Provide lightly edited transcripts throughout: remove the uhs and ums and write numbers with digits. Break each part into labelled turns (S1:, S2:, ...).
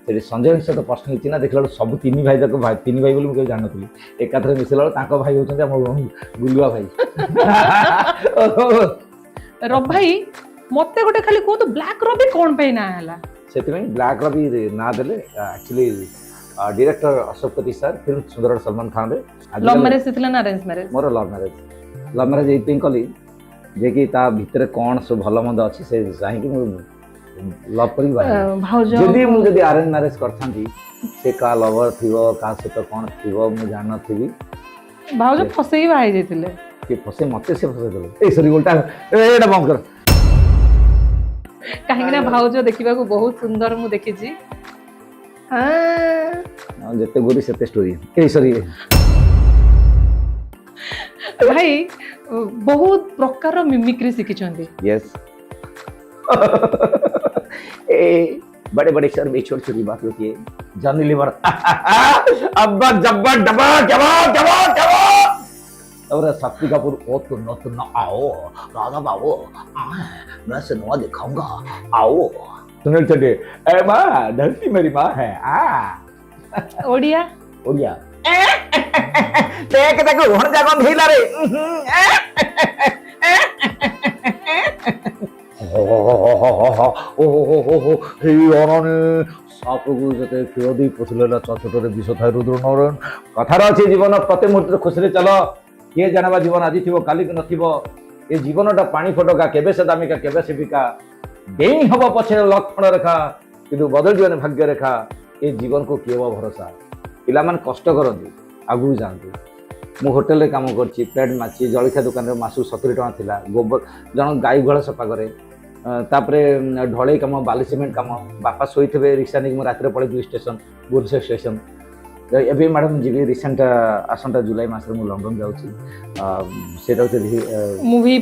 S1: ସେଠି ସଞ୍ଜୟ ସହିତ ପର୍ସନାଲି ଚିହ୍ନା ଦେଖିଲା ବେଳକୁ ସବୁ ତିନି ଭାଇ ଯାକ ତିନି ଭାଇ ବୋଲି ମୁଁ କେବେ ଜାଣିନଥିଲି ଏକାଥରେ ମିଶିଲା ବେଳକୁ ତାଙ୍କ ଭାଇ ହେଉଛନ୍ତି ଆମ ଗୁଲୁଆ ଭାଇ।
S2: ରବି ଭାଇ ମତେ ଗୋଟେ ଖାଲି କୁହନ୍ତୁ ବ୍ଲାକ୍ ରବି କଣ ପାଇଁ ନା ହେଲା?
S1: ସେଥିପାଇଁ ବ୍ଲାକ୍ ରବି ନାଁ ଦେଲେ ଆକ୍ଚୁଆଲି ଡିରେକ୍ଟର ଅଶୋକ ପତି ସାର୍ ଫିଲ୍ମ ସୁନ୍ଦର ସଲମାନ ଖାନରେ।
S2: ଲଭ୍ ମ୍ୟାରେଜ ଥିଲା ନା ଆରେଞ୍ଜ ମ୍ୟାରେଜ?
S1: ମୋର ଲଭ୍ ମ୍ୟାରେଜ ଏଇଥିପାଇଁ କଲି ଯେ କି ତା ଭିତରେ କ'ଣ ସବୁ ଭଲ ମନ୍ଦ ଅଛି ସେ ଚାହିଁକି ମୁଁ ଲଭ୍ କରିକି ଯଦି ମୁଁ ଯଦି ଆରେଞ୍ଜ ମ୍ୟାରେଜ କରିଥାନ୍ତି ସେ କାହା ଲଭର ଥିବ କାହା ସହିତ କ'ଣ ଥିବ ମୁଁ ଜାଣିନଥିବି।
S2: ଭାଉଜ ଫସେଇକି ବାହା ହେଇଯାଇଥିଲେ?
S1: କିଏ ଫସେ ମତେ ସେ ଫସେଇ ଦେଲେ। ଏଇ ସରି ଓଲଟା ଏଇଟା ବନ୍ଦ କର।
S2: କାହିଁକି ନା ଭାଉଜ ଦେଖିବାକୁ ବହୁତ ସୁନ୍ଦର ମୁଁ ଦେଖିଛି।
S1: ଯେତେ ଗୋରି ସେତେ ଷ୍ଟୋରି। ଏଇ ସରି
S2: ଭାଇ ବହୁତ ପ୍ରକାର ମିମିକ୍ରି ଶିଖିଛନ୍ତି।
S1: यस बड़े बड़े सर में छोटी छोटी बात होती है। जॉनी लीवर अब्बा जब्बर डबा जवाब जवाब जवाब और शक्ति कपूर ओ तुम आओ राधा बाबू मैं सिनेमा दिखाऊंगा आओ। सुनील शेट्टी ए माँ धरती मेरी माँ है
S2: ओडिया
S1: ओडिया देख देखो हण जागन हिला रे सापको जते क्षीर दी पोछलेला चचटरे विष थाय रुद्र नारायण कथार अछि जीवन प्रति मुहूर्त खुशी चल किए जानवा जीवन आज थी काली को नथिबो ए जीवनटा पानी फटका केबे से दामिका केबे से बिका देई हब पछे लक्षण रेखा किंतु बदल जीवन भाग्य रेखा ए जीवन को किए भरोसा पिला मान कष्ट करंती आगु जांती मु होटेल रे काम करछि प्लेट माछि जलखिया दुकान रे मासु 70 टका थिला गोबर जन गाई गुहाल सफा करे तापरे ढले काम बाली सिमेंट काम बापा शोथे रिक्शा नहीं रात पड़े स्टेशन भुवनेश्वर स्टेशन एवं मैडम जी रिसेंट आसंता जुलाई मस लंडन जाऊँगी
S2: मूवी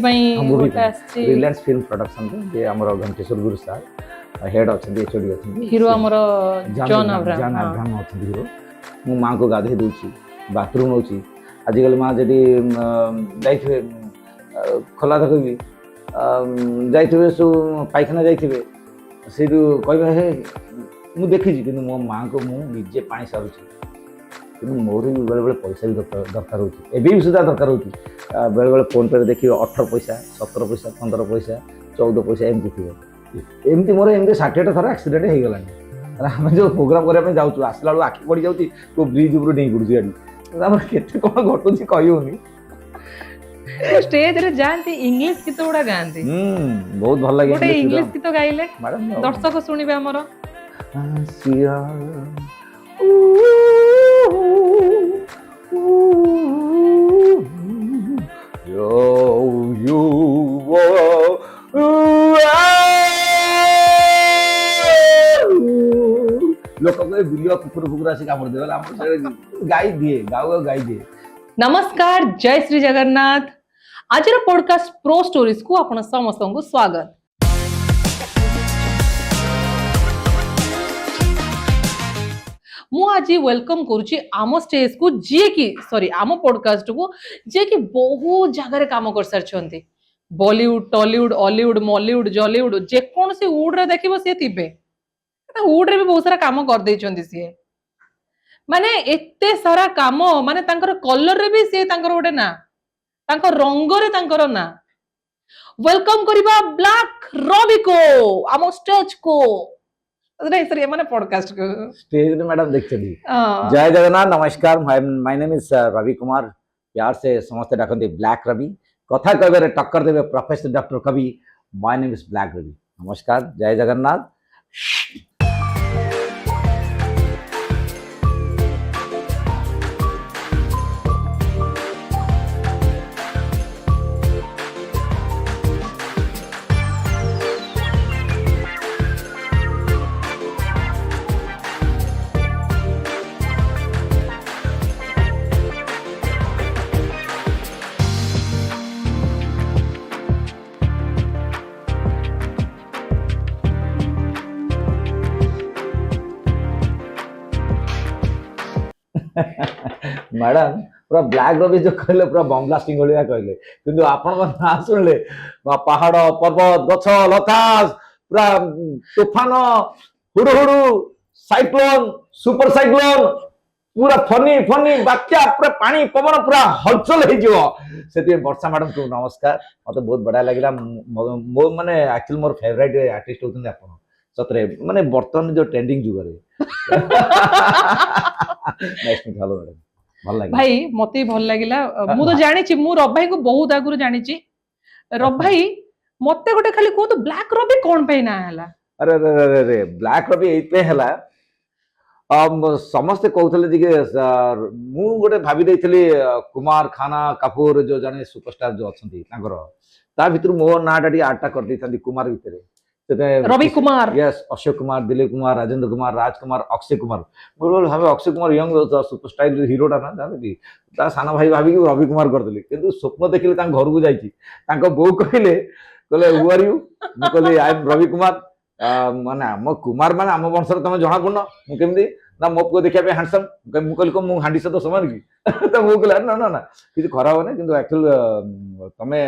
S1: रिलायंस फिल्म प्रोडक्शन जे आम घंटेश्वर गुरु सार हेड अच्छा एचओडी अच्छा
S2: हीरो
S1: जॉन अब्राहम अच्छा हीरो मु माँ को गाधे दूसरी बाथरूम नौ आजिकल माँ जदि जाइए खोला तो कह जाइए सब पायखाना जाइए से कह हे मुझे देखी कि मो माँ को मुझे पा सारूँ कि मोर भी बेले बेले पैसा भी दरकार होती सुधा दरकार होती बेले बेले फोन पे देखिए 18 पैसा 17 पैसा 15 पैसा 14 पैसा एमती थी एमती मोर एमती 60 थर एक्सीडेंट हो गला आम जो प्रोग्राम करने जाऊँ आसला बेलू आखि पड़ जाऊँगी तो ब्रिज उपर डेई पड़ू गाड़ी केते कौन घटुची कही होनी
S2: स्टेज रे जानती इंग्लिश गीत गुड़ा गाती
S1: बहुत भल लगे
S2: गोटे इंग्लिश गीत गाइले दर्शक सुनिबे हमर
S1: लोक बुलिया कुकुर फुकुर आसी कामड़ दे गाई दिए गाई दिए।
S2: नमस्कार जय श्री जगन्नाथ आज पॉडकास्ट प्रो स्टोरीज को आपण समस्त को स्वागत। मु आज वेलकम करुची आम स्टेज को जे कि सॉरी आम पॉडकास्ट को जे कि बहुत जगह रे काम कर सारछंती Bollywood Tollywood Hollywood Mollywood Jollywood जे कोन से वुड रे देखिबो से थिबे वुड रे भी बहुत सारा काम कर दैछंती से माने एते सारा काम माने तांकर कलर रे भी से तांकर ओटे ना तांकर रंग रे तांकर ना वेलकम करिबा ब्लैक रवि को आम स्टेज को नहीं सर ये माने पॉडकास्ट को
S1: स्टेज रे मैडम देखछली जय जगन्नाथ नमस्कार my name is Ravi Kumar प्यार से समस्त डाकंती ब्लैक रवि कथा कहबे रे टक्कर देबे प्रोफेसर डॉक्टर कवि my name is black Ravi नमस्कार जय जगन्नाथ। मैडम पूरा ब्लैक रवि जो कहले पूरा बम ब्लास्टिंग भलिया कहले किंतु आपण ना सुनले पहाड़ पर्वत गछ लता पूरा तूफान हुडु हुडु साइक्लोन सुपर साइक्लोन पूरा फनी फनी बात्या पूरा पानी पवन पूरा हलचल से वर्षा मैडम को नमस्कार मत बहुत बढ़िया लगे मो माने एक्चुअली मोर फेवरेट आर्टिस्ट होते आप सतरे माने बर्तमान जो ट्रेंडिंग जुगरे नेक्स्ट हेलो मैडम भल लगे
S2: भाई मते भल लागिला मु तो जानि मु रब भाई को बहुत आगुरु जानि रब भाई मते गोटे खाली को तो ब्लैक रवि कोन पे ना हला
S1: अरे अरे अरे अरे ब्लैक रवि एते हला समस्ते कहते मु गोटे भाभी देइथली कुमार खाना कपूर जो जने सुपरस्टार जो अछंती तांकर ता भितर मो नाटा टी आटा कर दैथंती कुमार भितर
S2: रवि कुमार
S1: यस अशोक कुमार दिलीप कुमार राजेंद्र कुमार राजकुमार अक्षय कुमार बोल भावे अक्षय कुमार यंग सुपरस्टार हीरोटा ना जानबी ता साना भाई भाभी कि रवि कुमार करदेली किंतु स्वप्न देखिले तांग घर को जाईची तांको बो कहले हु आर यू मु कहले आई एम रवि कुमार माने आम कुमार माने आम वंशर तुम जना पड़न मु केमती ना मो पुओ देखिया हैंडसम मु कहली मु हांडी सहित समान कि तो मु कहला ना ना ना किसी खराब होने किंतु एक्चुअल तमे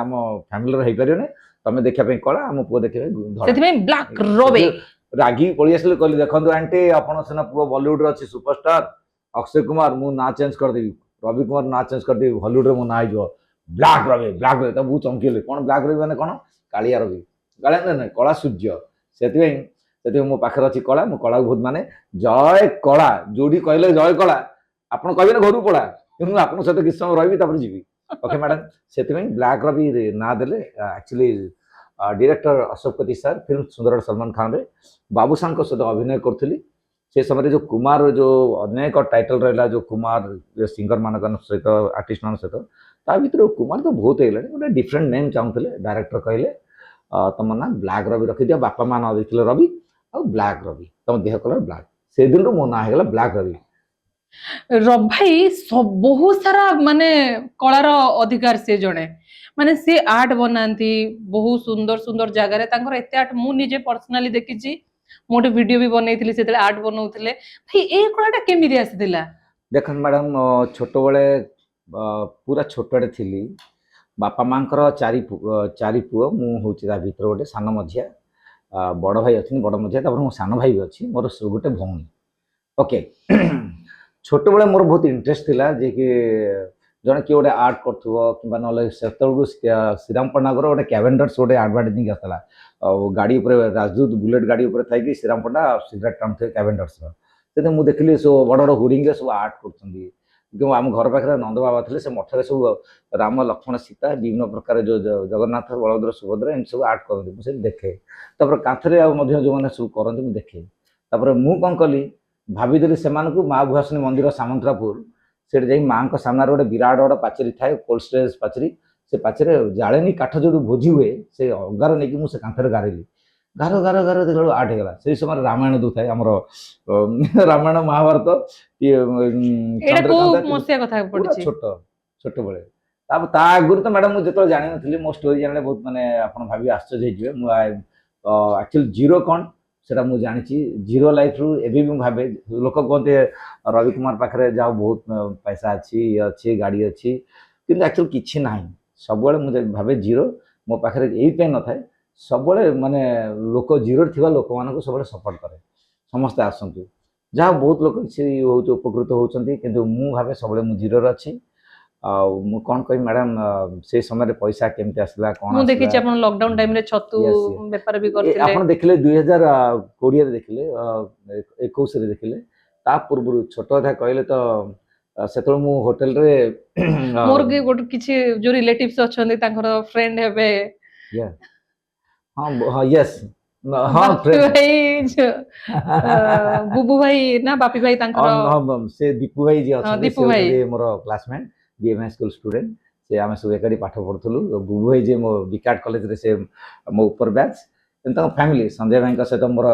S1: आम फैमिली रे हेई परियोने तमे देखिया पे कला आम पुओ देखिया
S2: सेति में ब्लैक रवि
S1: रागी पळी आसले कहली देखंतु आंटी आपण सेना पुओ बॉलीवुड रे अछि सुपरस्टार अक्षय कुमार मु ना चेंज कर देबी रवि कुमार ना चेंज कर देबी हॉलीवुड रे मो ना आइजो ब्लैक रवि तो बहुत चमकीले कोन ब्लैक रवि माने कोन कालिया रवि कालिया ना कला सूर्य से मो पाखे अच्छी कला मो कला बहुत माने जय कला जोड़ी कहले जय कला आप कहे ना घर पड़ा कि आप सहित किस समय रही जी ओके मैडम से ब्लैक रवि ना देले एक्चुअली डायरेक्टर अशोक पति सर फिल्म सुंदर सलमान खान रे बाबूशान सहित अभिनय करी से समय जो कुमार जो अनेक टाइटल रहा जो कुमार सिंगर मान सहित आर्टिस्ट मान सहित ता भर कुमार तो बहुत है गोटे डिफरेंट नेम चाहूले डायरेक्टर कहले तुम ना ब्लैक रवि रखी दिया बापा माँ ना देखिले रवि आ ब्लैक रवि तुम देह कलर ब्लैक से दिन मो ना हो ब्लैक रवि
S2: रब भाई सब बहुत सारा माने कलार अधिकार से जड़े माने से आर्ट बनाती बहुत सुंदर सुंदर जगह रे तांकर एते आर्ट मु निजे पर्सनली देखिची मोटे वीडियो भी बनैथिली सेते आर्ट बनौथिले भाई ए कलाटा केमिति आसीथिला
S1: देखन मैडम छोट बळे पूरा छोटड़े थी बापा माँ चारि पुओ मु हूँ भर गोटे सान मझिया बड़ भाई अच्छी बड़ मझिया मो सान भाई भी अच्छी मोर गोटे भौणी ओके छोट बड़े मोर बहुत इंटरेस्ट थिला जे कि जड़े किए गोटे आर्ट कर ना से श्रीराम पण्डाकर गोटे कैवेंडर्स गोटे आडभाटाइजिंग आसला गाड़ी राजदूत बुलेट गाड़ी थी श्रीराम पण्डा सिगरेट टाणु थे कैवेंडर्स से मुझे देखिली सब बड़ बड़ होर्डिंग सब आर्ट कर आम घर पाखे नंद बाबा थे से मठे सब राम लक्ष्मण सीता विभिन्न प्रकार जो जगन्नाथ बलभद्र सुभद्रा एम सब आर्ट करते मुझे देखे कांथरे जो मैंने सब करते देखे मु कौन कली भाविदेली से माँ भुआसनी मंदिर सामंतरापुर से जा माँ सामने गोटे विराट बड़ा पाचेरी थाए कोल्ड स्टोरेज पाचेरी से पाचेरी जालेनी काठ जो भोजी हुए से अंगार नहीं मुझे कांथरे गारेली गार गार गार देख आर्ट होगा से समय रामायण दू थाए आमर रामायण महाभारत छोट छोट बड़े आगुरी तो मैडम मुझे जो जान नी मो स्टोरी जाने बहुत माने आप भाभी आश्चर्य हो एक्चुअली जीरो कौन से मुझे जानी जीरो लाइफ रू एवं भावे लोक कहते रवि कुमार पाखे जाओ बहुत पैसा अच्छी ये अच्छी गाड़ी अच्छी कि एक्चुअली किसी ना सब मुझे भावे जीरो मो पाखे यही न था सब माने लोक जीरो थी लोक मान सब सपोर्ट करे समस्ते आसतु जहाँ बहुत लोग उपकृत होती कि भावे सब जीरो अच्छी कौन कह मैडम से समय पैसा केमती आसला कौन
S2: देखिए अपन लॉकडाउन टाइम रे छतु व्यापार भी करथिले
S1: आपण देखिले 2020 रे देखिले 21 रे देखिले ता पूर्व छोट था कहले तो सेतल मु होटल रे
S2: मोर के गोट किछि जो रिलेटिव्स अछंदी तांकर फ्रेंड हेबे
S1: हां यस हां
S2: फ्रेंड बुबू भाई ना बापी भाई तांकर
S1: से दीपू भाई जे
S2: अछंदी दीपू भाई
S1: मोर क्लासमेट बीएमएस स्कूल स्टूडेंट से आम सब एक पाठ पढ़ुलु बुबू भाई जे मो विकाट कॉलेज रे से मो ऊपर बैच फैमिली संजय भाई सहित मोर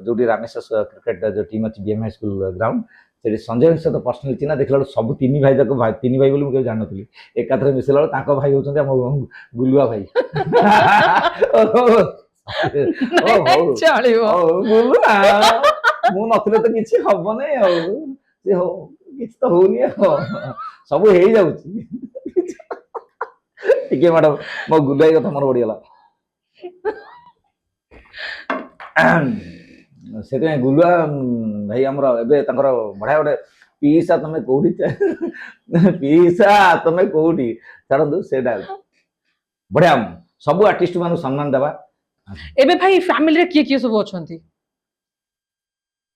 S1: जो रामेश्वर क्रिकेट जो टीम अच्छी बीएमएस स्कूल ग्राउंड से संजय भाई सहित पर्सनाली चिन्ह देखला सब तीन भाई तक तीन भाई बोली मुझे जानती एकाथरे मिसला भाई होती गुलुआ भाई मु नथिले तो किसी हम नहीं किसी तो होनी सब हो जाऊँ मैडम मो गुलुआई कथा मोर बढ़िया ସେଥିପାଇଁ ଗୁଲୁଆ ଭାଇ ଆମର ଏବେ ତାଙ୍କର ବଢିଆ ଗୋଟେ ପିଇସା ତମେ କୋଉଠି ପିଇସା ତମେ କୋଉଠି ଛାଡ଼ନ୍ତୁ ସେଇଟା ବଢିଆ ସବୁ ଆର୍ଟିଷ୍ଟ ମାନଙ୍କୁ ସମ୍ମାନ ଦେବା
S2: ଏବେ ଭାଇ ଫ୍ୟାମିଲିରେ କିଏ କିଏ ସବୁ ଅଛନ୍ତି?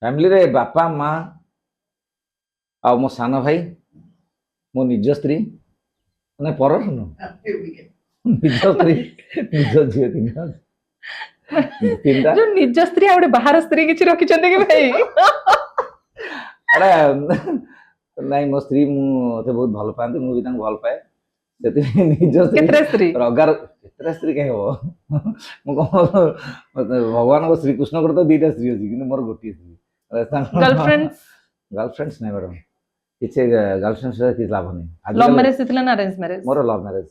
S1: ଫ୍ୟାମିଲିରେ ବାପା ମା ଆଉ ମୋ ସାନ ଭାଇ ମୋ ନିଜ ସ୍ତ୍ରୀ ମାନେ ପରର ନୁହଁ ନିଜ ସ୍ତ୍ରୀ ନିଜ ଝିଅ ତିନିଟା
S2: ଯୋଉ ନିଜ ସ୍ତ୍ରୀ ଆଉ ଗୋଟେ ବାହାର ସ୍ତ୍ରୀ କିଛି ରଖିଛନ୍ତି କି ଭାଇ?
S1: ଆରେ ନାଇଁ ମୋ ସ୍ତ୍ରୀ ମତେ ବହୁତ ଭଲ ପାଆନ୍ତି ମୁଁ ବି ତାଙ୍କୁ ଭଲ ପାଏ ସେଥିପାଇଁ ନିଜ
S2: କେତେଟା ସ୍ତ୍ରୀ?
S1: ରଗାର କେତେଟା ସ୍ତ୍ରୀ କାହିଁ ହବ ମୁଁ କଣ ଭଗବାନଙ୍କ ଶ୍ରୀକୃଷ୍ଣଙ୍କର ତ ଦିଟା ସ୍ତ୍ରୀ ଅଛି କିନ୍ତୁ ମୋର ଗୋଟିଏ ସ୍ତ୍ରୀ
S2: गर्लफ्रेंड्स
S1: गर्लफ्रेंड्स नहीं मैडम କିଛି गर्लफ्रेंड्स ସହିତ କିଛି ଲାଭ ନାହିଁ
S2: लव मैरिज ଥିଲା ନା अरेंज मैरिज?
S1: ମୋର ଲଭ୍ ମ୍ୟାରେଜ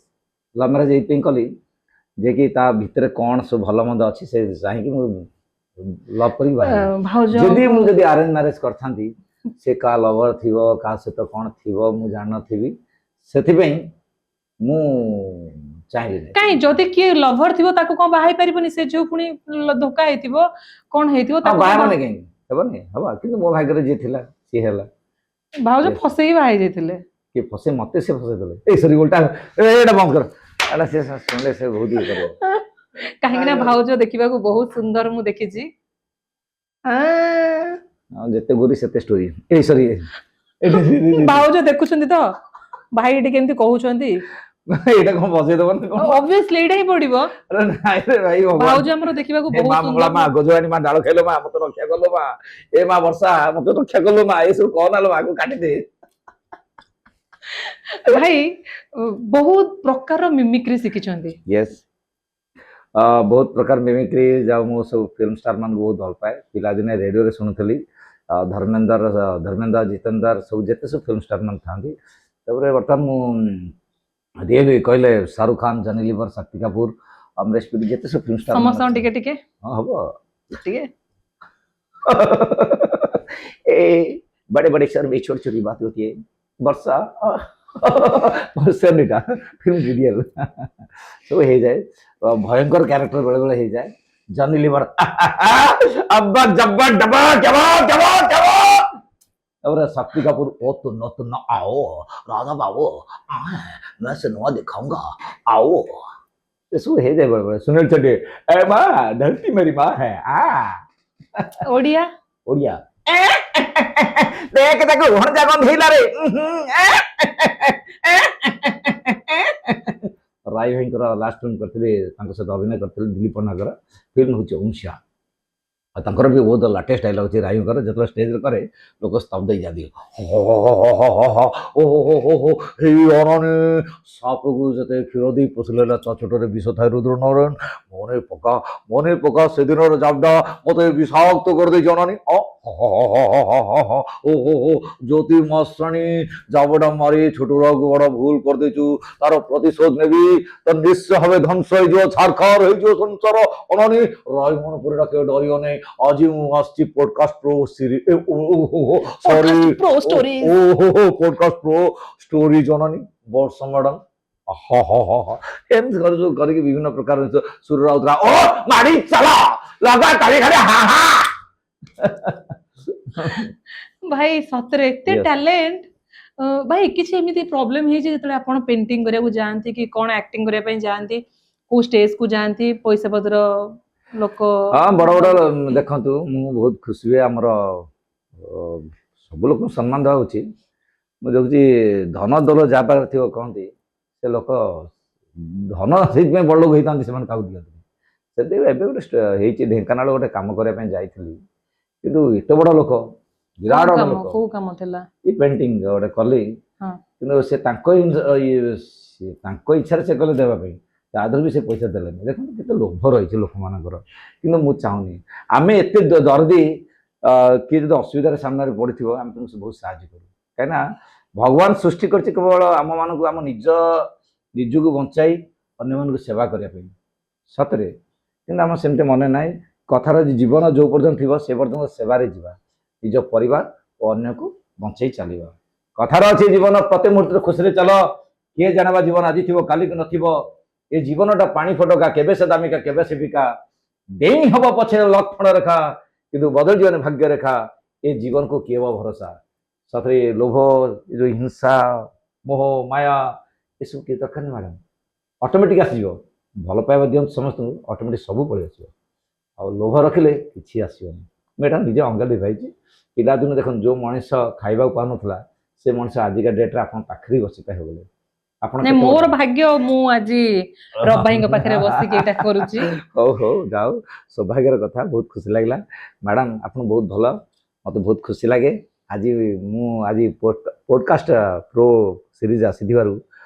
S1: ଏଇଥିପାଇଁ କଲି ଯେ କି ତା ଭିତରେ କ'ଣ ସବୁ ଭଲ ମନ୍ଦ ଅଛି ସେ ଚାହିଁକି ମୁଁ ଲଭ୍ କରିକି ବାହା ହେଲି।
S2: ଭାଉଜ
S1: ଯଦି ଆରେଞ୍ଜ ମ୍ୟାରେଜ କରିଥାନ୍ତି ସେ କାହା ଲଭର ଥିବ କାହା ସହିତ କ'ଣ ଥିବ ମୁଁ ଜାଣିନଥିବି ସେଥିପାଇଁ ମୁଁ ଚାହିଁଲି
S2: କାଇଁ ଯଦି କିଏ ଲଭର ଥିବ ତାକୁ କ'ଣ ବାହା ହେଇ ପାରିବନି ସେ ଯୋଉ ପୁଣି ଧୋକା ହେଇଥିବ କ'ଣ ହେଇଥିବ ତାକୁ
S1: ବାହା ହେବନି କାହିଁକି ହେବନି ହବ କିନ୍ତୁ ମୋ ଭାଗ୍ୟରେ ଯିଏ ଥିଲା ସିଏ ହେଲା
S2: ଭାଉଜ ଫସେଇ ବାହା ହେଇ ଯାଇଥିଲେ
S1: କିଏ ଫସେ ମତେ ସେ ଫସେଇ ଦେଲେ ଏଇ ସରି ଉଲ୍ଟା ଏଇଟା ବନ୍ଦ କର ଏଇଟା ସେ ଶୁଣିଲେ ସେ ବହୁତ ଇଏ କରିବ
S2: କାହିଁକି ନା ଭାଉଜ ଦେଖିବାକୁ ବହୁତ ସୁନ୍ଦର ମୁଁ ଦେଖିଛି
S1: ଯେତେ ଗୋରି ସେତେ ଷ୍ଟୋରି ଏଇ ସରି
S2: ଭାଉଜ ଦେଖୁଛନ୍ତି ତ ଭାଇ ଏଠି କେମିତି କହୁଛନ୍ତି
S1: ଏଇଟା କ'ଣ ବସେଇ ଦବ ନା କ'ଣ
S2: ଅବଭିୟସଲି ଏଇଟା ହିଁ ପଡିବ
S1: ଆରେ ନାଇଁ ରେ ଭାଇ
S2: ଭାଉଜ ଆମର ଦେଖିବାକୁ
S1: ଏ ମା
S2: ବହୁତ
S1: ମଙ୍ଗଳା ମା
S2: ସୁନ୍ଦର
S1: ଗଜବାଣୀ ମା ଡାଳ ଖାଇଲ ମା ମତେ ରକ୍ଷା କଲ ମା ଏ ମା ବର୍ଷା ମତେ ରକ୍ଷା କଲ ମା ଏସବୁ କହନା ଲୋ ମାକୁ କାଟିଦେ
S2: ଭାଇ ବହୁତ ପ୍ରକାର ମିମିକ୍ରି ଶିଖିଛନ୍ତି
S1: ୟେସ୍ ବହୁତ ପ୍ରକାର ମିମିକ୍ରି ଯାଉ ମୁଁ ସବୁ ଫିଲ୍ମ ଷ୍ଟାର ମାନଙ୍କୁ ବହୁତ ଭଲ ପାଏ ପିଲାଦିନେ ରେଡିଓରେ ଶୁଣୁଥିଲି ଧର୍ମେନ୍ଦ୍ର ଜିତେନ୍ଦ୍ର ସବୁ ଯେତେ ସବୁ ଫିଲ୍ମ ଷ୍ଟାର ମାନେ ଥାନ୍ତି ତାପରେ ବର୍ତ୍ତମାନ ମୁଁ ରିଏଲି କହିଲେ ଶାହରୁଖ ଖାନ ଜନି ଲିଭର ଶକ୍ତି କପୁର ଅମରେଶ ପୁରୀ ଯେତେ ସବୁ ଫିଲ୍ମ ଷ୍ଟାର
S2: ସମସ୍ତଙ୍କ ଟିକେ ଟିକେ
S1: ହଁ ହବ
S2: ଟିକେ
S1: ए बड़े बड़े शहर में छोटी छोटी बात होती है वर्षा सेनिटा फिल्म रियल सब हो जाए भयंकर कैरेक्टर बेले बेले हो जाए जॉनी लीवर अब्बा जब्बा डबा जबा जबा जबा और शक्ति कपूर ओ तुम न आओ राधा बाबू मैं सिनेमा दिखाऊंगा आओ ये सब हो जाए बड़े बड़े सुनील शेट्टी ए माँ धरती मेरी माँ है
S2: ओडिया
S1: ओडिया देख देखो हण जागन हिला रे राय भाईଙ୍କର ଲାଷ୍ଟ ଫିଲ୍ମ କରିଥିଲେ ତାଙ୍କ ସହିତ ଅଭିନୟ କରିଥିଲେ ଦିଲ୍ଲୀପ ପଣ୍ଡାଙ୍କର ଫିଲ୍ମ ହେଉଛି ଓଂଶା ଆଉ ତାଙ୍କର ବି ବହୁତ ଲାଟେଷ୍ଟ ଡାଇଲଗ ଅଛି ରାୟଙ୍କର ଯେତେବେଳେ ଷ୍ଟେଜରେ କରେ ଲୋକ ସ୍ତବ୍ଧ ହେଇଯାନ୍ତି ଓହୋ ଏଇ ଅରଣୀ ସାପକୁ ଯେତେ କ୍ଷୀର ଦେଇ ପୋଷିଲେ ଛୋଟରେ ବିଷ ଥାଏ ରୁଦ୍ର ନାରାୟଣ ମନେ ପକା ସେଦିନର ଜାବଡା ମତେ ବିଷାକ୍ତ କରିଦେଇଛି ଅନାନୀ ଓହୋ ଜ୍ୟୋତି ମସ୍ତାଣୀ ଜାବଡା ମାରି ଛୋଟରାକୁ ବଡ ଭୁଲ କରିଦେଇଛୁ ତାର ପ୍ରତିଶୋଧ ନେବି ତ ନିଶ୍ଚୟ ଭାବେ ଧ୍ୱଂସ ହେଇଯିବ ଛାରଖାର ହେଇଯିବ ସଂସାର ଅନାନୀ ରାୟମନ ପରିଡ଼ା କେବେ ଡରିବ ନାହିଁ ଆଜି ମୁଁ ଆସିଛି podcast pro podcast pro story ଜଣାନି ବର୍ଷ ମ୍ୟାଡମ ଏମିତି କରିକି ବିଭିନ୍ନ ପ୍ରକାର ସୁର ରାଉତରା ଓ ମାଡି ଚାଲ ଲଗା କାଳି ଖାଲି ହା ହା
S2: ଭାଇ ସତରେ ଏତେ
S1: Yes.
S2: ଟ୍ୟାଲେଣ୍ଟ ଭାଇ କିଛି ଏମିତି ପ୍ରୋବ୍ଲେମ ହେଇଛି ଯେତେବେଳେ ଆପଣ ପେଣ୍ଟିଂ କରିବାକୁ ଯାଆନ୍ତି କି କ'ଣ ଆକ୍ଟିଂ କରିବା ପାଇଁ ଯାଆନ୍ତି କୋଉ ଷ୍ଟେଜ କୁ ଯାଆନ୍ତି ପଇସା ପତ୍ର ଲୋକ
S1: ହଁ ବଡ ବଡ ଦେଖନ୍ତୁ ମୁଁ ବହୁତ ଖୁସି ହୁଏ ଆମର ସବୁ ଲୋକଙ୍କୁ ସମ୍ମାନ ଦେବା ଉଚିତ ମୁଁ ଦେଖୁଛି ଧନ ଦୋଲ ଯାହା ପାଖରେ ଥିବ କହନ୍ତି ସେ ଲୋକ ଧନ ସେଇଥିପାଇଁ ବଡ଼ ଲୋକ ହେଇଥାନ୍ତି ସେମାନେ କାହାକୁ ଦିଅନ୍ତି ସେଥିପାଇଁ ଏବେ ଗୋଟେ ହେଇଛି ଢେଙ୍କାନାଳ ଗୋଟେ କାମ କରିବା ପାଇଁ ଯାଇଥିଲି କିନ୍ତୁ ଏତେ ବଡ଼ ଲୋକ ବିରାଟ ବଡ଼ ଲୋକ
S2: କୋଉ କାମ ଥିଲା
S1: ଏ ପେଣ୍ଟିଂ ଗୋଟେ କଲି
S2: ହଁ
S1: କିନ୍ତୁ ସେ ତାଙ୍କ ଇଚ୍ଛାରେ ସେ କଲେ ଦେବା ପାଇଁ ତା ଦେହରେ ବି ସେ ପଇସା ଦେଲେନି ଦେଖନ୍ତୁ କେତେ ଲୋଭ ରହିଛି ଲୋକମାନଙ୍କର କିନ୍ତୁ ମୁଁ ଚାହୁଁନି ଆମେ ଏତେ ଦରଦି କିଏ ଯଦି ଅସୁବିଧାର ସାମ୍ନାରେ ପଡ଼ିଥିବ ଆମେ ତାଙ୍କୁ ବହୁତ ସାହାଯ୍ୟ କରୁ କାହିଁକିନା ଭଗବାନ ସୃଷ୍ଟି କରିଛି କେବଳ ଆମମାନଙ୍କୁ ଆମ ନିଜକୁ ବଞ୍ଚାଇ ଅନ୍ୟମାନଙ୍କୁ ସେବା କରିବା ପାଇଁ ସତରେ କିନ୍ତୁ ଆମର ସେମିତି ମନେ ନାହିଁ କଥାର ଜୀବନ ଯେଉଁ ପର୍ଯ୍ୟନ୍ତ ଥିବ ସେ ପର୍ଯ୍ୟନ୍ତ ସେବାରେ ଯିବା ନିଜ ପରିବାର ଓ ଅନ୍ୟକୁ ବଞ୍ଚେଇ ଚାଲିବା କଥାର ଅଛି ଜୀବନ ପ୍ରତି ମୁହୂର୍ତ୍ତରେ ଖୁସିରେ ଚାଲ କିଏ ଜାଣିବା ଜୀବନ ଆଜି ଥିବ କାଲିକି ନଥିବ ଏ ଜୀବନଟା ପାଣି ଫଟକା କେବେ ସେ ଦାମିକା କେବେ ସେ ବିକା ଡେଇଁ ହବ ପଛେ ଲକ୍ଷଣ ରେଖା କିନ୍ତୁ ବଦଳି ଯିବନି ଭାଗ୍ୟ ରେଖା ଏ ଜୀବନକୁ କିଏ ବା ଭରସା ସତରେ ଲୋଭ ଏ ଯୋଉ ହିଂସା ମୋହ ମାୟା ଏସବୁ କିଏ ଦରକାର ନାହିଁ ମ୍ୟାଡ଼ାମ ଅଟୋମେଟିକ୍ ଆସିଯିବ ଭଲ ପାଇବା ଦିଅନ୍ତୁ ସମସ୍ତଙ୍କୁ ଅଟୋମେଟିକ୍ ସବୁ ପଳେଇ ଆସିବ ଆଉ ଲୋଭ ରଖିଲେ କିଛି ଆସିବନି ମୁଁ ଏଇଟା ନିଜେ ଅଙ୍ଗା ଲିଭାଇଛି ପିଲାଦିନୁ ଦେଖନ୍ତୁ ଯୋଉ ମଣିଷ ଖାଇବାକୁ ପାଉନଥିଲା ସେ ମଣିଷ ଆଜିକା ଡେଟ୍ରେ ଆପଣ ପାଖରେ ବସିକା ହେଇଗଲେ ଆପଣ
S2: ନାଇଁ ମୋର ଭାଗ୍ୟ ମୁଁ ଆଜି ରବି ଭାଇଙ୍କ ପାଖରେ ବସିକି ଏଇଟା କରୁଛି
S1: ହଉ ହଉ ଯାଉ ସୌଭାଗ୍ୟର କଥା ବହୁତ ଖୁସି ଲାଗିଲା ମ୍ୟାଡ଼ାମ ଆପଣ ବହୁତ ଭଲ ମତେ ବହୁତ ଖୁସି ଲାଗେ ଆଜି ମୁଁ ଆଜି ପୋଡକାଷ୍ଟ ପ୍ରୋ ସିରିଜ ଆସିଥିବାରୁ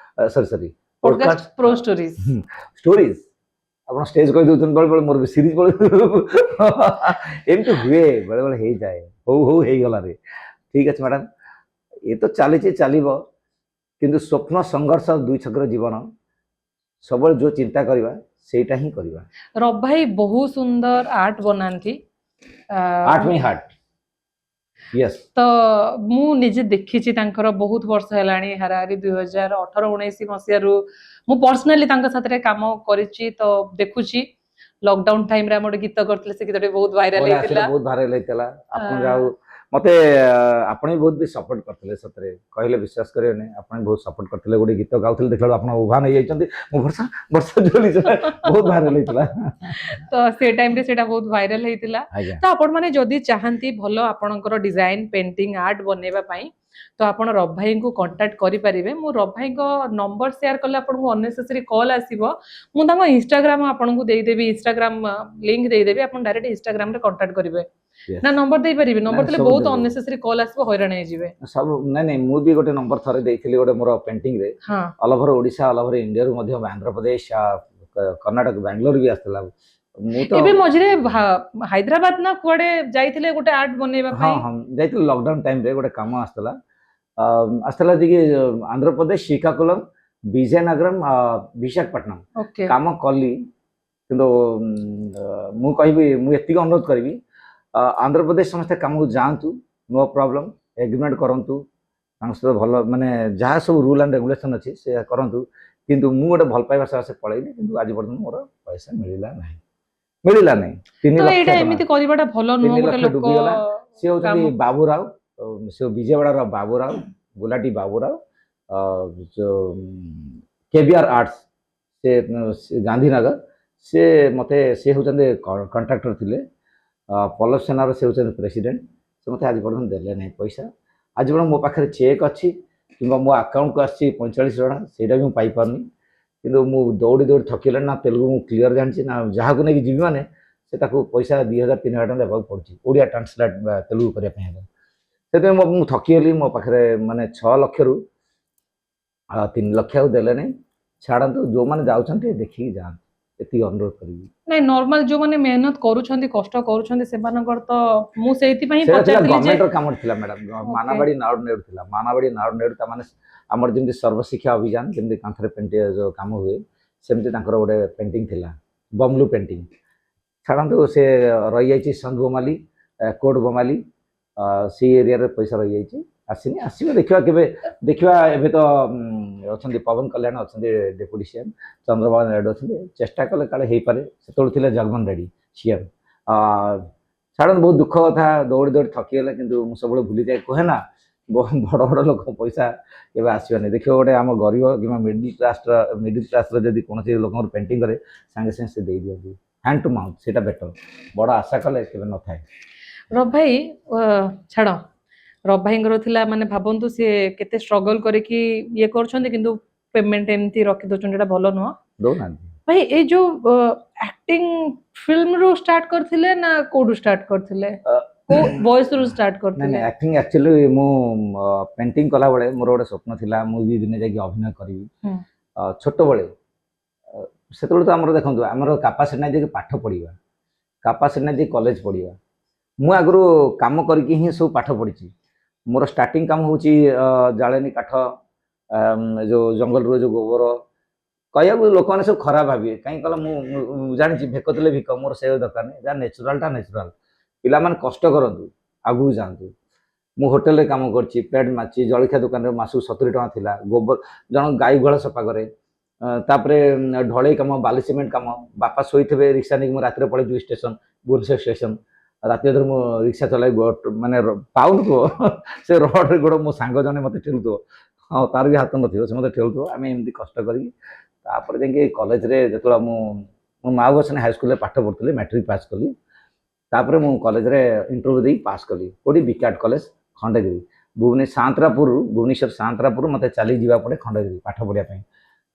S1: ସରି ସରି
S2: ପଡକାଷ୍ଟ ପ୍ରୋ ଷ୍ଟୋରିଜ
S1: ଷ୍ଟୋରିଜ ଆପଣ ଷ୍ଟେଜ କହିଦେଉଛନ୍ତି ବେଳେବେଳେ ମୋର ସିରିଜ ଏମିତି ହୁଏ ବେଳେବେଳେ ହେଇଯାଏ ହଉ ହଉ ହେଇଗଲା ରେ ଠିକ ଅଛି ମ୍ୟାଡ଼ାମ ଏ ତ ଚାଲିଛି ଚାଲିବ କିନ୍ତୁ ସ୍ୱପ୍ନ ସଂଘର୍ଷ ଦୁଇ ଛକର ଜୀବନ ସବୁବେଳେ ଯୋଉ ଚିନ୍ତା କରିବା ସେଇଟା ହିଁ କରିବା
S2: ରବି ଭାଇ ବହୁତ ସୁନ୍ଦର ଆର୍ଟ ବନାନ୍ତି
S1: ଆର୍ଟ ମାଇ ହାର୍ଟ ୟେସ୍
S2: ତ ମୁଁ ନିଜେ ଦେଖିଛି ତାଙ୍କର ବହୁତ ବର୍ଷ ହେଲାଣି ହାରାହାରି 2018-19 ମସିହାରୁ ମୁଁ ପର୍ସନାଲି ତାଙ୍କ ସାଥିରେ କାମ କରିଛି ତ ଦେଖୁଛି ଲକଡାଉନ ଟାଇମରେ ଆମେ ଗୋଟେ ଗୀତ କରିଥିଲେ ସେ ଗୀତଟି ବହୁତ ଭାଇରାଲ ହେଇଥିଲା
S1: ବହୁତ ଭାଇରାଲ ହେଇଥିଲା ଆପଣ ଯାଉ ମତେ ଆପଣ ବି ବହୁତ ବି ସପୋର୍ଟ କରିଥିଲେ ସତରେ କହିଲେ ବିଶ୍ୱାସ କରିବେନି ଆପଣ ବି ବହୁତ ସପୋର୍ଟ କରିଥିଲେ ଗୋଟେ ଗୀତ ଗାଉଥିଲେ ଦେଖିଲା ଆପଣ ଉଭାନ ହେଇଯାଇଛନ୍ତି ମୁଁ ବର୍ଷା ବର୍ଷା ଜୋଲି ବହୁତ ଭାଇରାଲ ହେଇଥିଲା
S2: ତ ସେ ଟାଇମରେ ସେଟା ବହୁତ ଭାଇରାଲ ହେଇଥିଲା
S1: ଆଜ୍ଞା
S2: ତ ଆପଣ ମାନେ ଯଦି ଚାହାନ୍ତି ଭଲ ଆପଣଙ୍କର ଡିଜାଇନ ପେଣ୍ଟିଂ ଆର୍ଟ ବନେଇବା ପାଇଁ ତ ଆପଣ ରବି ଭାଇଙ୍କୁ କଣ୍ଟାକ୍ଟ କରିପାରିବେ ମୁଁ ରବି ଭାଇଙ୍କ ନମ୍ବର ସେୟାର କଲେ ଆପଣଙ୍କୁ ଅନନେସେସରି କଲ୍ ଆସିବ ମୁଁ ତାଙ୍କ ଇନଷ୍ଟାଗ୍ରାମ ଆପଣଙ୍କୁ ଦେଇଦେବି ଇନଷ୍ଟାଗ୍ରାମ ଲିଙ୍କ ଦେଇଦେବି ଆପଣ ଡାଇରେକ୍ଟ ଇନଷ୍ଟାଗ୍ରାମରେ କଣ୍ଟାକ୍ଟ କରିବେ
S1: Yes.
S2: ନା ନମ୍ବର ଦେଇପାରିବି ନମ୍ବର ଦେଲେ
S1: ସବୁ
S2: ବହୁତ
S1: ଦେଇଦେବି।
S2: ଅନନେସେସରି କଲ୍ ଆସିବ ହଇରାଣ ହେଇଯିବେ
S1: ସବୁ ନାଇଁ ନାଇଁ ମୁଁ ବି ଗୋଟେ ନମ୍ବର ଥରେ ଦେଇଥିଲି ଗୋଟେ ମୋର ପେଣ୍ଟିଂ ରେ
S2: ହଁ
S1: all over Odisha all over ଇଣ୍ଡିଆରୁ ମଧ୍ୟ ଆନ୍ଧ୍ରପ୍ରଦେଶ କର୍ଣ୍ଣାଟକ ବାଙ୍ଗାଲୋର ବି ଆସିଥିଲା ମୁଁ ତ
S2: ଏବେ ମଝିରେ ହାଇଦ୍ରାବାଦ ନା କୁଆଡେ ଯାଇଥିଲେ ଗୋଟେ ଆର୍ଟ ବନେଇବା
S1: ହଁ
S2: ପାଇଁ
S1: ହଁ ଯାଇଥିଲି ଲକଡାଉନ ଟାଇମରେ ଗୋଟେ କାମ ଆସିଥିଲା ଆସିଥିଲା ଯେ କି ଆନ୍ଧ୍ରପ୍ରଦେଶ ଶ୍ରୀକାକୁଲମ ବିଜୟନଗରମ ବିଶାଖାପଟନମ
S2: ଓକେ
S1: କାମ କଲି କିନ୍ତୁ ମୁଁ କହିବି ମୁଁ ଏତିକି ଅନୁରୋଧ କରିବି ଆନ୍ଧ୍ରପ୍ରଦେଶ ସମସ୍ତେ କାମକୁ ଯାଆନ୍ତୁ ନୋ ପ୍ରୋବ୍ଲେମ ଏଗ୍ରିମେଣ୍ଟ କରନ୍ତୁ ତାଙ୍କ ସହିତ ଭଲ ମାନେ ଯାହା ସବୁ ରୁଲ୍ ଆଣ୍ଡ ରେଗୁଲେସନ୍ ଅଛି ସେ କରନ୍ତୁ କିନ୍ତୁ ମୁଁ ଗୋଟେ ଭଲ ପାଇବା ସକାଶେ ପଳେଇଲି କିନ୍ତୁ ଆଜି ପର୍ଯ୍ୟନ୍ତ ମୋର ପଇସା ମିଳିଲା ନାହିଁ ତିନି
S2: ତ
S1: ଲକ୍ଷ
S2: ଏଇଟା
S1: ଟଙ୍କା
S2: ଏମିତି କରିବାଟା ଭଲ ନୁହଁ
S1: 3
S2: ଗୋଟେ
S1: ଲକ୍ଷ
S2: ଲୋକ
S1: ଡୁବିଗଲା ସେ ହଉଛନ୍ତି
S2: କାମ
S1: ବାବୁରାव ସେ ବିଜୟୱାଡ଼ାର ବାବୁରାव ଗୁଲାଟି ବାବୁରାव କେବିଆର ଆର୍ଟସ ସେ ଗାନ୍ଧୀନଗର ସେ ମତେ ସେ ହେଉଛନ୍ତି କଣ୍ଟ୍ରାକ୍ଟର ଥିଲେ ପଲ୍ଲବ ସେନାର ସେ ହେଉଛନ୍ତି ପ୍ରେସିଡେଣ୍ଟ ସେ ମୋତେ ଆଜି ପର୍ଯ୍ୟନ୍ତ ଦେଲେ ନାହିଁ ପଇସା ଆଜି ପର୍ଯ୍ୟନ୍ତ ମୋ ପାଖରେ ଚେକ୍ ଅଛି କିମ୍ବା ମୋ ଆକାଉଣ୍ଟକୁ ଆସିଛି 45 ଟଙ୍କା ସେଇଟା ବି ମୁଁ ପାଇପାରୁନି କିନ୍ତୁ ମୁଁ ଦୌଡ଼ି ଦୌଡ଼ି ଥକିଲେଣି ନା ତେଲୁଗୁ ମୁଁ କ୍ଲିୟର ଜାଣିଛି ନା ଯାହାକୁ ନେଇକି ଯିବି ମାନେ ସେ ତାକୁ ପଇସା 2000-3000 ଟଙ୍କା ଦେବାକୁ ପଡୁଛି ଓଡ଼ିଆ ଟ୍ରାନ୍ସଲେଟ୍ ତେଲୁଗୁ କରିବା ପାଇଁ ହେଲେ ସେଥିପାଇଁ ମୁଁ ଥକିଗଲି ମୋ ପାଖରେ ମାନେ 6 ଲକ୍ଷରୁ 3 ଲକ୍ଷ ଆଉ ଦେଲେ ନାହିଁ ଛାଡ଼ନ୍ତୁ ଯୋଉମାନେ ଯାଉଛନ୍ତି ଦେଖିକି ଯାଆନ୍ତୁ ଏତିକି ଅନୁରୋଧ କରିବି
S2: ନାଇଁ ନର୍ମାଲ ଯୋଉମାନେ ମେହନତ କରୁଛନ୍ତି କଷ୍ଟ କରୁଛନ୍ତି ସେମାନଙ୍କର ତ ମୁଁ ସେଇଥିପାଇଁ
S1: ସେଟା ଥିଲା
S2: ପଚାରିଥିଲି ଯେ
S1: ଗଭର୍ଣ୍ଣମେଣ୍ଟର କାମ ଥିଲା ମ୍ୟାଡାମ ମାନାବାଡ଼ି ନାଉଡ ନେଉଡ ଥିଲା ମାନାବାଡ଼ି ନାଉଡ ନେଉଡ ତା ମାନେ ଆମର ଯେମିତି ସର୍ବଶିକ୍ଷା ଅଭିଯାନ ଯେମିତି କାନ୍ଥରେ ଯୋଉ କାମ ହୁଏ ସେମିତି ତାଙ୍କର ଗୋଟେ ପେଣ୍ଟିଂ ଥିଲା ବମଲୁ ପେଣ୍ଟିଂ ଛାଡ଼ନ୍ତୁ ସେ ରହିଯାଇଛି ସନ୍ଧ ବୋମାଲି କୋଟ ବୋମାଲି ସେଇ ଏରିଆରେ ପଇସା ରହିଯାଇଛି ଆସିନି ଆସିବ ଦେଖିବା କେବେ ଦେଖିବା ଏବେ ତ ଅଛନ୍ତି ପବନ କଲ୍ୟାଣ ଅଛନ୍ତି ଡେପୁଟି ସିଏମ ଚନ୍ଦ୍ରବାବୁ ନାଇଡୁ ଅଛନ୍ତି ଚେଷ୍ଟା କଲେ କାଳେ ହେଇପାରେ ସେତେବେଳେ ଥିଲେ ଜଗମୋହନ ରେଡ୍ଡି ସିଏମ ଛାଡ଼ନ୍ତୁ ବହୁତ ଦୁଃଖ କଥା ଦୌଡ଼ି ଦୌଡ଼ି ଥକିଗଲେ କିନ୍ତୁ ମୁଁ ସବୁବେଳେ ଭୁଲିଯାଏ କୁହେ ନା ବଡ଼ ବଡ଼ ଲୋକ ପଇସା କେବେ ଆସିବନି ଦେଖିବ ଗୋଟେ ଆମ ଗରିବ କିମ୍ବା ମିଡିଲ କ୍ଲାସର ଯଦି କୌଣସି ଲୋକଙ୍କର ପେଣ୍ଟିଂ କରେ ସାଙ୍ଗେ ସାଙ୍ଗେ ସେ ଦେଇଦିଅନ୍ତି ହ୍ୟାଣ୍ଡ ଟୁ ମାଉଥ ସେଇଟା ବେଟର ବଡ଼ ଆଶା କଲେ କେବେ ନଥାଏ
S2: ରବି ଭାଇ ଛାଡ଼ ରବି ଭାଇଙ୍କର ଥିଲା ମାନେ ଭାବନ୍ତୁ ସିଏ କେତେ ଷ୍ଟ୍ରଗଲ କରିକି ଇଏ କରୁଛନ୍ତି କିନ୍ତୁ ପେମେଣ୍ଟ ଏମିତି ରଖିଦଉଛନ୍ତି ଏଟା ଭଲ ନୁହଁ
S1: ଦଉନାହାନ୍ତି
S2: ଭାଇ ଏଇ ଯୋଉ ଆକ୍ଟିଂ ଫିଲ୍ମରୁ ଷ୍ଟାର୍ଟ କରିଥିଲେ ନା କୋଉଠୁ ଷ୍ଟାର୍ଟ କରିଥିଲେ କୋଉ ଭଏସରୁ ଷ୍ଟାର୍ଟ
S1: ନାଇଁ
S2: କରିଥିଲେ
S1: ନାଇଁ ଆକ୍ଟିଂ ଆକ୍ଚୁଆଲି ମୁଁ ପେଣ୍ଟିଂ କଲାବେଳେ ମୋର ଗୋଟେ ସ୍ୱପ୍ନ ଥିଲା ମୁଁ ବି ଦିନେ ଯାଇକି ଅଭିନୟ କରିବି ଛୋଟବେଳେ ସେତେବେଳେ ତ ଆମର ଦେଖନ୍ତୁ ଆମର କାପାସିଟି ନାହିଁ ଯାଇକି ପାଠ ପଢ଼ିବା କାପାସିଟି ନାହିଁ ଯାଇକି କଲେଜ ପଢ଼ିବା ମୁଁ ଆଗରୁ କାମ କରିକି ହିଁ ସବୁ ପାଠ ପଢ଼ିଛି ମୋର ଷ୍ଟାର୍ଟିଂ କାମ ହେଉଛି ଜାଳେଣୀ କାଠ ଯେଉଁ ଜଙ୍ଗଲରୁ ଯେଉଁ ଗୋବର କହିବାକୁ ଲୋକମାନେ ସବୁ ଖରାପ ଭାବିବେ କାହିଁକି କହିଲା ମୁଁ ଜାଣିଛି ଭେକ ଥିଲେ ଭିକ ମୋର ସେ ଦରକାର ନାହିଁ ଯାହା ନେଚୁରାଲଟା ନେଚୁରାଲ ପିଲାମାନେ କଷ୍ଟ କରନ୍ତୁ ଆଗକୁ ଯାଆନ୍ତୁ ମୁଁ ହୋଟେଲରେ କାମ କରିଛି ପ୍ଲେଟ୍ ମାରିଛି ଜଳଖିଆ ଦୋକାନରେ ମାସକୁ 70 ଟଙ୍କା ଥିଲା ଗୋବର ଜଣ ଗାଈ ଗୁହାଳ ସଫା କରେ ତାପରେ ଢଳେଇ କାମ ବାଲି ସିମେଣ୍ଟ କାମ ବାପା ଶୋଇଥିବେ ରିକ୍ସା ନେଇକି ମୁଁ ରାତିରେ ପଳେଇଯିବି ଷ୍ଟେସନ ଭୁବନେଶ୍ୱର ଷ୍ଟେସନ ରାତି ଅଧରେ ମୁଁ ରିକ୍ସା ଚଲାଇ ମାନେ ପାଉନଥିବ ସେ ରୋଡ଼ରେ ଗୋଡ଼ ମୋ ସାଙ୍ଗ ଜଣେ ମୋତେ ଠେଲୁଥିବ, ହଁ ତାର ବି ହାତ ନଥିବ, ସେ ମୋତେ ଠେଲୁଥିବ, ଆମେ ଏମିତି କଷ୍ଟ କରିକି ତାପରେ ଯାଇକି କଲେଜରେ ଯେତେବେଳେ ମୁଁ ମାଉ ବସନେ ହାଇସ୍କୁଲରେ ପାଠ ପଢ଼ୁଥିଲି, ମାଟ୍ରିକ ପାସ୍ କଲି। ତାପରେ ମୁଁ କଲେଜରେ ଇଣ୍ଟରଭ୍ୟୁ ଦେଇ ପାସ୍ କଲି। କୋଉଠି ବିକାଟ କଲେଜ ଖଣ୍ଡଗିରି, ଭୁବନେଶ୍ୱର ସାନ୍ତରାପୁର ମୋତେ ଚାଲି ଯିବା ପଡ଼େ ଖଣ୍ଡଗିରି ପାଠ ପଢ଼ିବା ପାଇଁ।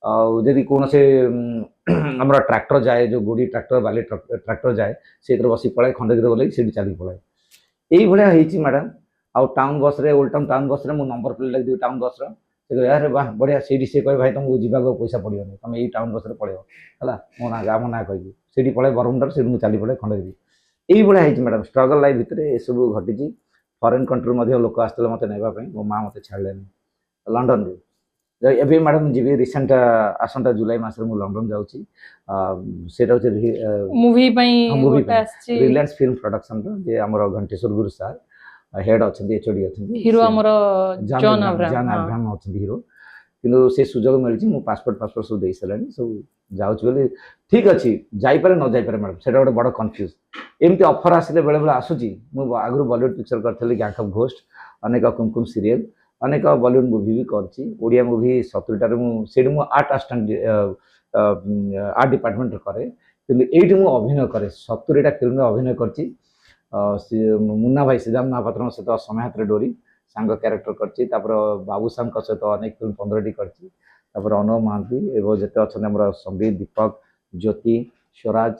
S1: ଆଉ ଯଦି କୌଣସି ଆମର ଟ୍ରାକ୍ଟର ଯାଏ, ଯେଉଁ ଗୋଡ଼ି ଟ୍ରାକ୍ଟର ବାଲି ଟ୍ରାକ୍ଟର ଯାଏ, ସେଇଥିରେ ବସି ପଳାଏ ଖଣ୍ଡଗିରି ଗଲେ ସେଇଠି ଚାଲିକି ପଳାଏ। ଏଇଭଳିଆ ହେଇଛି ମ୍ୟାଡ଼ାମ୍। ଆଉ ଟାଉନ୍ ବସ୍ରେ, ଓଲ୍ଡ ଟାଉନ୍ ଟାଉନ୍ ବସ୍ରେ ମୁଁ ନମ୍ବର ପ୍ଲେଟ୍ ଲାଗିଥିବି ଟାଉନ୍ ବସ୍ର, ସେ କହିବେ ଆରେ ବାହ ବଢ଼ିଆ, ସେଇଠି ସେ କହିବେ ଭାଇ ତୁମକୁ ଯିବାକୁ ପଇସା ପଡ଼ିବନି, ତୁମେ ଏଇ ଟାଉନ୍ ବସ୍ରେ ପଳେଇବ ହେଲା, ମୋ ନାଁ କହିବି, ସେଇଠି ପଳାଏ ବରମୁଣ୍ଡାରୁ, ସେଇଠି ମୁଁ ଚାଲି ପଳାଏ ଖଣ୍ଡଗିରି। ଏଇଭଳିଆ ହେଇଛି ମ୍ୟାଡ଼ାମ୍, ଷ୍ଟ୍ରଗଲ୍ ଲାଇଫ୍ ଭିତରେ ଏସବୁ ଘଟିଛି। ଫରେନ୍ କଣ୍ଟ୍ରିରୁ ମଧ୍ୟ ଲୋକ ଆସିଥିଲେ ମୋତେ ନେବା ପାଇଁ, ମୋ ମା ମୋତେ ଛାଡ଼ିଲେନି ଲଣ୍ଡନରୁ। ଏବେ ମ୍ୟାଡ଼ାମ୍ ଯିବି ରିସେଣ୍ଟ ଆସନ୍ତା ଜୁଲାଇ ମାସରେ ମୁଁ ଲଣ୍ଡନ ଯାଉଛି। ସେଇଟା ହେଉଛି
S2: ମୁଭି ପାଇଁ
S1: ମୁଭି
S2: ଗୋଟେ
S1: ପାଇଁ
S2: ଆସିଛି,
S1: ରିଲାଏନ୍ସ ଫିଲ୍ମ ପ୍ରଡକ୍ସନର ଯେ ଆମର ଘଣ୍ଟେଶ୍ୱର ଗୁରୁ ସାର୍ ହେଡ୍ ଅଛନ୍ତି, ଏଚଓଡି ଅଛନ୍ତି,
S2: ହିରୋ ଆମର ଜନ୍
S1: ଜନ୍
S2: ଆବ୍ରାହାମ। ହଁ।
S1: ଆବ୍ରାହାମ ଅଛନ୍ତି ହିରୋ। କିନ୍ତୁ ସେ ସୁଯୋଗ ମିଳିଛି, ମୁଁ ପାସପୋର୍ଟ ସବୁ ଦେଇସାରିଲାଣି, ସବୁ ଯାଉଛି ବୋଲି। ଠିକ୍ ଅଛି, ଯାଇପାରେ ନ ଯାଇପାରେ ମ୍ୟାଡ଼ାମ୍, ସେଇଟା ଗୋଟେ ବଡ଼ କନଫ୍ୟୁଜ୍। ଏମିତି ଅଫର୍ ଆସିଲେ ବେଳେବେଳେ ଆସୁଛି। ମୁଁ ଆଗରୁ ବଲିଉଡ୍ ପିକ୍ଚର କରିଥିଲି, ଗ୍ୟାଙ୍ଗ ଅଫ୍ ଘୋଷ୍ଟ, ଅନେକ କୁମକୁମ ସିରିଏଲ୍, ଅନେକ ବଲିଉଡ୍ ମୁଭି ବି କରିଛି। ଓଡ଼ିଆ ମୁଭି 70ଟାରେ ସେଇଠି ମୁଁ ଆର୍ଟ ଆସିଷ୍ଟାଣ୍ଟ ଆର୍ଟ ଡିପାର୍ଟମେଣ୍ଟରେ କରେ, କିନ୍ତୁ ଏଇଠି ମୁଁ ଅଭିନୟ କରେ। 70ଟା ଫିଲ୍ମରେ ଅଭିନୟ କରିଛି। ମୁନ୍ନା ଭାଇ ସିଦ୍ଧାନ୍ତ ମହାପାତ୍ରଙ୍କ ସହିତ ସମୟ ହାତରେ ଡୋରି ସାଙ୍ଗ କ୍ୟାରେକ୍ଟର କରିଛି। ତାପରେ ବାବୁସାନଙ୍କ ସହିତ ଅନେକ ଫିଲ୍ମ 15ଟି କରିଛି। ତାପରେ ଅନୁଭବ ମହାନ୍ତି ଏବଂ ଯେତେ ଅଛନ୍ତି ଆମର ସମ୍ବିତ, ଦୀପକ, ଜ୍ୟୋତି, ସ୍ୱରାଜ,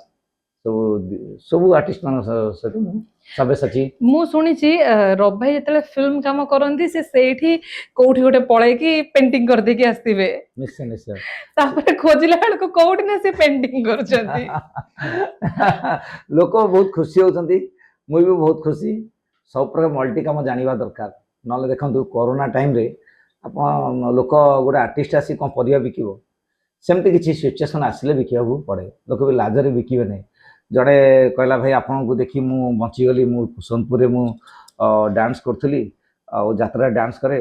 S1: ସବୁ ଆର୍ଟିଷ୍ଟମାନଙ୍କ ସହିତ ମୁଁ ସବ୍ୟସାଚୀ।
S2: ମୁଁ ଶୁଣିଛି ରବ ଭାଇ ଯେତେବେଳେ ଫିଲ୍ମ କାମ କରନ୍ତି, ସେ ସେଇଠି କୋଉଠି ଗୋଟେ ପଳେଇକି ପେଣ୍ଟିଂ କରିଦେଇକି ଆସିଥିବେ,
S1: ନିଶ୍ଚୟ ନିଶ୍ଚୟ।
S2: ତାପରେ ଖୋଜିଲା ବେଳକୁ କୋଉଠି ନା ସେ ପେଣ୍ଟିଂ କରୁଛନ୍ତି।
S1: ଲୋକ ବହୁତ ଖୁସି ହଉଛନ୍ତି, ମୁଁ ବି ବହୁତ ଖୁସି। ସବୁ ପ୍ରକାର ମଲ୍ଟି କାମ ଜାଣିବା ଦରକାର। ନହେଲେ ଦେଖନ୍ତୁ କରୋନା ଟାଇମ୍ରେ ଆପଣ ଲୋକ ଗୋଟେ ଆର୍ଟିଷ୍ଟ ଆସି କ'ଣ ପରିବା ବିକିବ, ସେମିତି କିଛି ସିଚୁଏସନ୍ ଆସିଲେ ବିକିବାକୁ ପଡ଼େ। ଲୋକ ବି ଲାଜରେ ବିକିବେ ନାହିଁ। ଜଣେ କହିଲା ଭାଇ ଆପଣଙ୍କୁ ଦେଖି ମୁଁ ବଞ୍ଚିଗଲି, ମୁଁ ସୋନପୁରରେ ମୁଁ ଡ୍ୟାନ୍ସ କରୁଥିଲି, ଆଉ ଯାତ୍ରାରେ ଡ୍ୟାନ୍ସ କରେ,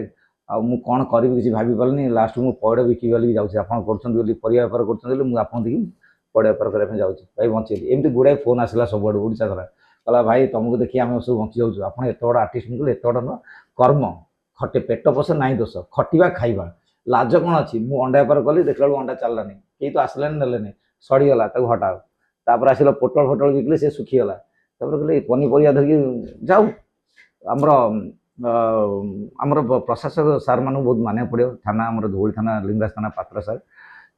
S1: ଆଉ ମୁଁ କ'ଣ କରିବି କିଛି ଭାବିପାରିଲିନି, ଲାଷ୍ଟ ମୁଁ ପଇଡ଼ ବିକିବି ବୋଲି ଯାଉଛି, ଆପଣ କରୁଛନ୍ତି ବୋଲି ପରିବା ବେପାର କରୁଛନ୍ତି ବୋଲି ମୁଁ ଆପଣଙ୍କୁ ଦେଖି ପଇଡ଼ ବେପାର କରିବା ପାଇଁ ଯାଉଛି, ଭାଇ ବଞ୍ଚିଗଲି। ଏମିତି ଗୁଡ଼ାଏ ଫୋନ୍ ଆସିଲା ସବୁଆଡ଼ୁ ଓଡ଼ିଶା ସାରା, କହିଲା ଭାଇ ତୁମକୁ ଦେଖି ଆମେ ସବୁ ବଞ୍ଚି ଯାଉଛୁ, ଆପଣ ଏତେ ବଡ଼ ଆର୍ଟିଷ୍ଟ। ମୁଁ କହିଲି ଏତେ ବଡ଼ ନୁହଁ, କର୍ମ ଖଟେ, ପେଟ ପୋଷ ନାହିଁ ଦୋଷ, ଖଟିବା ଖାଇବା, ଲାଜ କ'ଣ ଅଛି। ମୁଁ ଅଣ୍ଡା ବେପାର କଲି, ଦେଖିଲା ବେଳକୁ ଅଣ୍ଡା ଚାଲିଲାନି, କେହି ତ ଆସିଲାନି ନେଲେନି, ସଡ଼ିଗଲା, ତାକୁ ହଟାଅ। ତାପରେ ଆସିଲା ପୋଟଳ ବିକିଲେ, ସେ ଶୁଖିଗଲା। ତାପରେ କହିଲେ ପନିପରିବା ଧରିକି ଯାଉ। ଆମର ପ୍ରଶାସକ ସାର୍ମାନଙ୍କୁ ବହୁତ ମାନିବାକୁ ପଡ଼ିବ। ଥାନା ଆମର ଧଉଳି ଥାନା, ଲିଙ୍ଗରାଜ ଥାନା ପାତ୍ର ସାର୍,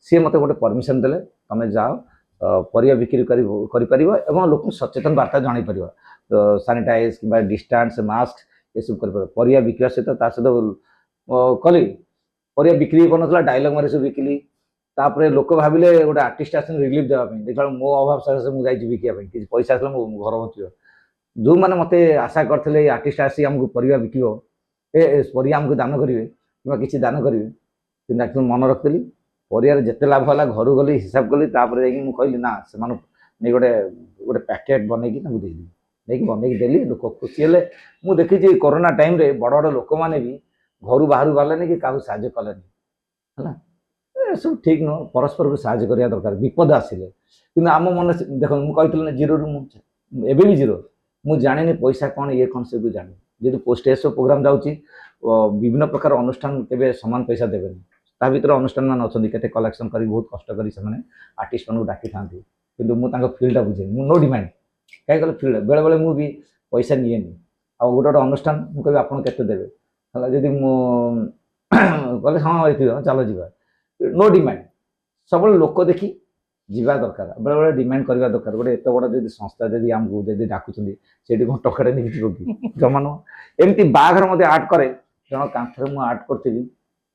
S1: ସିଏ ମୋତେ ଗୋଟେ ପରମିସନ୍ ଦେଲେ, ତୁମେ ଯାଅ ପରିବା ବିକ୍ରି କରିପାରିବ ଏବଂ ଲୋକଙ୍କୁ ସଚେତନ ବାର୍ତ୍ତା ଜଣାଇ ପାରିବ। ସାନିଟାଇଜ୍ କିମ୍ବା ଡିଷ୍ଟାନ୍ସ, ମାସ୍କ ଏସବୁ କରିପାରିବ। ପରିବା ବିକିବା ସହିତ ତା ସହିତ କଲି, ପରିବା ବିକ୍ରି କରୁନଥିଲା, ଡାଇଲଗ ମାରି ସବୁ ବିକିଲି। ତାପରେ ଲୋକ ଭାବିଲେ ଗୋଟେ ଆର୍ଟିଷ୍ଟ ଆସିଛନ୍ତି ରିଲିଫ୍ ଦେବା ପାଇଁ, ଦେଖିଲା ମୋ ଅଭାବ ସକାଶେ ମୁଁ ଯାଇଛି ବିକିବା ପାଇଁ, କିଛି ପଇସା ଆସିଲା ମୋ ଘର ବଞ୍ଚିବ। ଯେଉଁମାନେ ମୋତେ ଆଶା କରିଥିଲେ ଏଇ ଆର୍ଟିଷ୍ଟ ଆସି ଆମକୁ ପରିବା ବିକିବ, ପରିବା ଆମକୁ ଦାନ କରିବେ କିମ୍ବା କିଛି ଦାନ କରିବେ, କିନ୍ତୁ ଆକ୍ଚୁଆଲି ମନେ ରଖିଥିଲି। ପରିବାରେ ଯେତେ ଲାଭ ହେଲା ଘରୁ ଗଲି, ହିସାବ କଲି, ତାପରେ ଯାଇକି ମୁଁ କହିଲି ନା, ସେମାନଙ୍କୁ ନେଇ ଗୋଟେ ପ୍ୟାକେଟ୍ ବନେଇକି ତାଙ୍କୁ ଦେଇଦେଲି, ନେଇକି ବନେଇକି ଦେଲି, ଲୋକ ଖୁସି ହେଲେ। ମୁଁ ଦେଖିଛି କରୋନା ଟାଇମ୍ରେ ବଡ଼ ବଡ଼ ଲୋକମାନେ ବି ଘରୁ ବାହାରୁ ଗଲେନି କି କାହାକୁ ସାହାଯ୍ୟ କଲେନି ହେଲା। ଏସବୁ ଠିକ୍ ନୁହଁ, ପରସ୍ପରକୁ ସାହାଯ୍ୟ କରିବା ଦରକାର ବିପଦ ଆସିଲେ। କିନ୍ତୁ ଆମ ମନେ ଦେଖନ୍ତୁ, ମୁଁ କହିଥିଲି ନା ଜିରୋରୁ ମୁଁ ଏବେ ବି ଜିରୋ। ମୁଁ ଜାଣିନି ପଇସା କ'ଣ, ଇଏ କ'ଣ, ସେକୁ ଜାଣିନି। ଯେହେତୁ ଷ୍ଟେଜ୍ ଶୋ ପ୍ରୋଗ୍ରାମ୍ ଯାଉଛି, ବିଭିନ୍ନ ପ୍ରକାର ଅନୁଷ୍ଠାନ କେବେ ସମାନ ପଇସା ଦେବେନି। ତା ଭିତରେ ଅନୁଷ୍ଠାନ ମାନେ ଅଛନ୍ତି, କେତେ କଲେକ୍ସନ୍ କରି ବହୁତ କଷ୍ଟ କରି ସେମାନେ ଆର୍ଟିଷ୍ଟମାନଙ୍କୁ ଡାକିଥାନ୍ତି, କିନ୍ତୁ ମୁଁ ତାଙ୍କ ଫିଲ୍ଡଟା ବୁଝେନି। ମୁଁ ନୋ ଡିମାଣ୍ଡ, କାହିଁକି କହିଲେ ଫିଲ୍ଡ ବେଳେବେଳେ ମୁଁ ବି ପଇସା ନିଏନି। ଆଉ ଗୋଟେ ଅନୁଷ୍ଠାନ ମୁଁ କହିବି ଆପଣ କେତେ ଦେବେ ହେଲା, ଯଦି ମୁଁ କହିଲେ ହଁ ଏତିକି ଚାଲ ଯିବା, ନୋ ଡିମାଣ୍ଡ। ସବୁବେଳେ ଲୋକ ଦେଖି ଯିବା ଦରକାର, ବେଳେବେଳେ ଡିମାଣ୍ଡ କରିବା ଦରକାର। ଗୋଟେ ଏତେ ବଡ଼ ଯଦି ସଂସ୍ଥା ଯଦି ଆମକୁ ଯଦି ଡାକୁଛନ୍ତି, ସେଇଠି କ'ଣ ଟଙ୍କାଟେ ନେଇକି ଯିବ କି? ଜମା ନୁହଁ। ଏମିତି ବାହାଘର ମଧ୍ୟ ଆର୍ଟ କରେ, ଜଣ କାନ୍ଥରେ ମୁଁ ଆର୍ଟ କରିଥିଲି,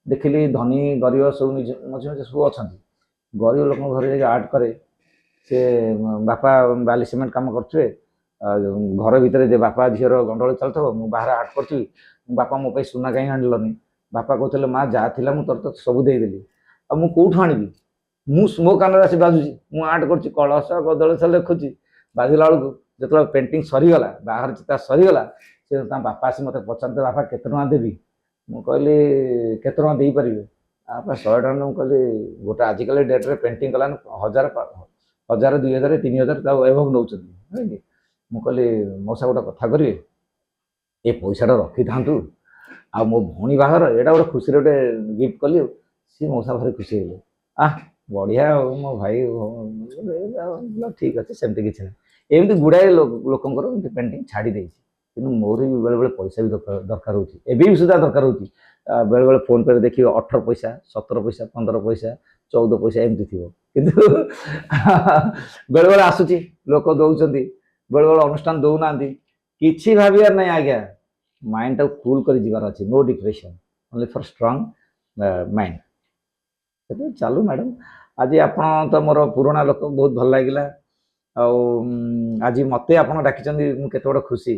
S1: ଦେଖିଲି ଧନୀ ଗରିବ ସବୁ ମଝି ମଝିରେ ସବୁ ଅଛନ୍ତି। ଗରିବ ଲୋକଙ୍କ ଘରେ ଯାଇକି ଆର୍ଟ କରେ, ସେ ବାପା ବାଲି ସିମେଣ୍ଟ କାମ କରୁଥିବେ, ଘର ଭିତରେ ଯେ ବାପା ଝିଅର ଗଣ୍ଡଗୋଳ ଚାଲୁଥିବ, ମୁଁ ବାହାରେ ଆର୍ଟ କରୁଥିବି। ବାପା ମୋ ପାଇଁ ସୁନା କାହିଁ ଆଣିଲନି? ବାପା କହୁଥିଲେ ମା ଯାହା ଥିଲା ମୁଁ ତୋର ତ ସବୁ ଦେଇଦେଲି, ଆଉ ମୁଁ କେଉଁଠୁ ଆଣିବି? ମୋ କାନରେ ଆସି ବାଜୁଛି, ମୁଁ ଆର୍ଟ କରୁଛି, କଳସ କଦଳୀ ଲେଖୁଛି, ବାଜିଲା ବେଳକୁ ଯେତେବେଳେ ପେଣ୍ଟିଂ ସରିଗଲା, ବାହାଘର ଚିତା ସରିଗଲା, ସେ ତା ବାପା ଆସି ମୋତେ ପଚାରିଲେ ବାପା କେତେ ଟଙ୍କା ଦେବି? ମୁଁ କହିଲି କେତେ ଟଙ୍କା ଦେଇପାରିବେ? ବାପା 100 ଟଙ୍କା। ମୁଁ କହିଲି ଗୋଟେ ଆଜିକାଲି ଡେଟ୍ରେ ପେଣ୍ଟିଂ କଲାନି 1000, 2000, 3000, 3000 ତା ଏଭବ ନେଉଛନ୍ତି। ମୁଁ କହିଲି ମଉସା ଗୋଟେ କଥା କରିବେ, ଏ ପଇସାଟା ରଖିଥାନ୍ତୁ, ଆଉ ମୋ ଭଉଣୀ ବାହାଘର ଏଇଟା ଗୋଟେ ଖୁସିରେ ଗୋଟେ ଗିଫ୍ଟ କଲି ଆଉ। ସିଏ ମଉସା ଭାରି ଖୁସି ହେଲେ। ବଢ଼ିଆ ଆଉ ମୋ ଭାଇ ଠିକ୍ ଅଛି, ସେମିତି କିଛି ନାହିଁ। ଏମିତି ଗୁଡ଼ାଏ ଲୋକଙ୍କର ଏମିତି ପେଣ୍ଟିଂ ଛାଡ଼ି ଦେଇଛି। କିନ୍ତୁ ମୋର ବି ବେଳେବେଳେ ପଇସା ବି ଦରକାର ହେଉଛି, ଏବେ ବି ସୁଦ୍ଧା ଦରକାର ହେଉଛି। ବେଳେବେଳେ ଫୋନ୍ ପେରେ ଦେଖିବେ 18 ପଇସା, 17 ପଇସା, 15 ପଇସା, 14 ପଇସା ଏମିତି ଥିବ। କିନ୍ତୁ ବେଳେବେଳେ ଆସୁଛି, ଲୋକ ଦେଉଛନ୍ତି, ବେଳେବେଳେ ଅନୁଷ୍ଠାନ ଦେଉନାହାନ୍ତି। କିଛି ଭାବିବାର ନାହିଁ ଆଜ୍ଞା, ମାଇଣ୍ଡଟାକୁ କୁଲ୍ କରି ଯିବାର ଅଛି। No depression, only for strong mind. ସେଟା ଚାଲୁ ମ୍ୟାଡ଼ାମ୍। ଆଜି ଆପଣ ତ ମୋର ପୁରୁଣା ଲୋକ, ବହୁତ ଭଲ ଲାଗିଲା। ଆଉ ଆଜି ମୋତେ ଆପଣ ଡାକିଛନ୍ତି, ମୁଁ କେତେ ବଡ଼ ଖୁସି।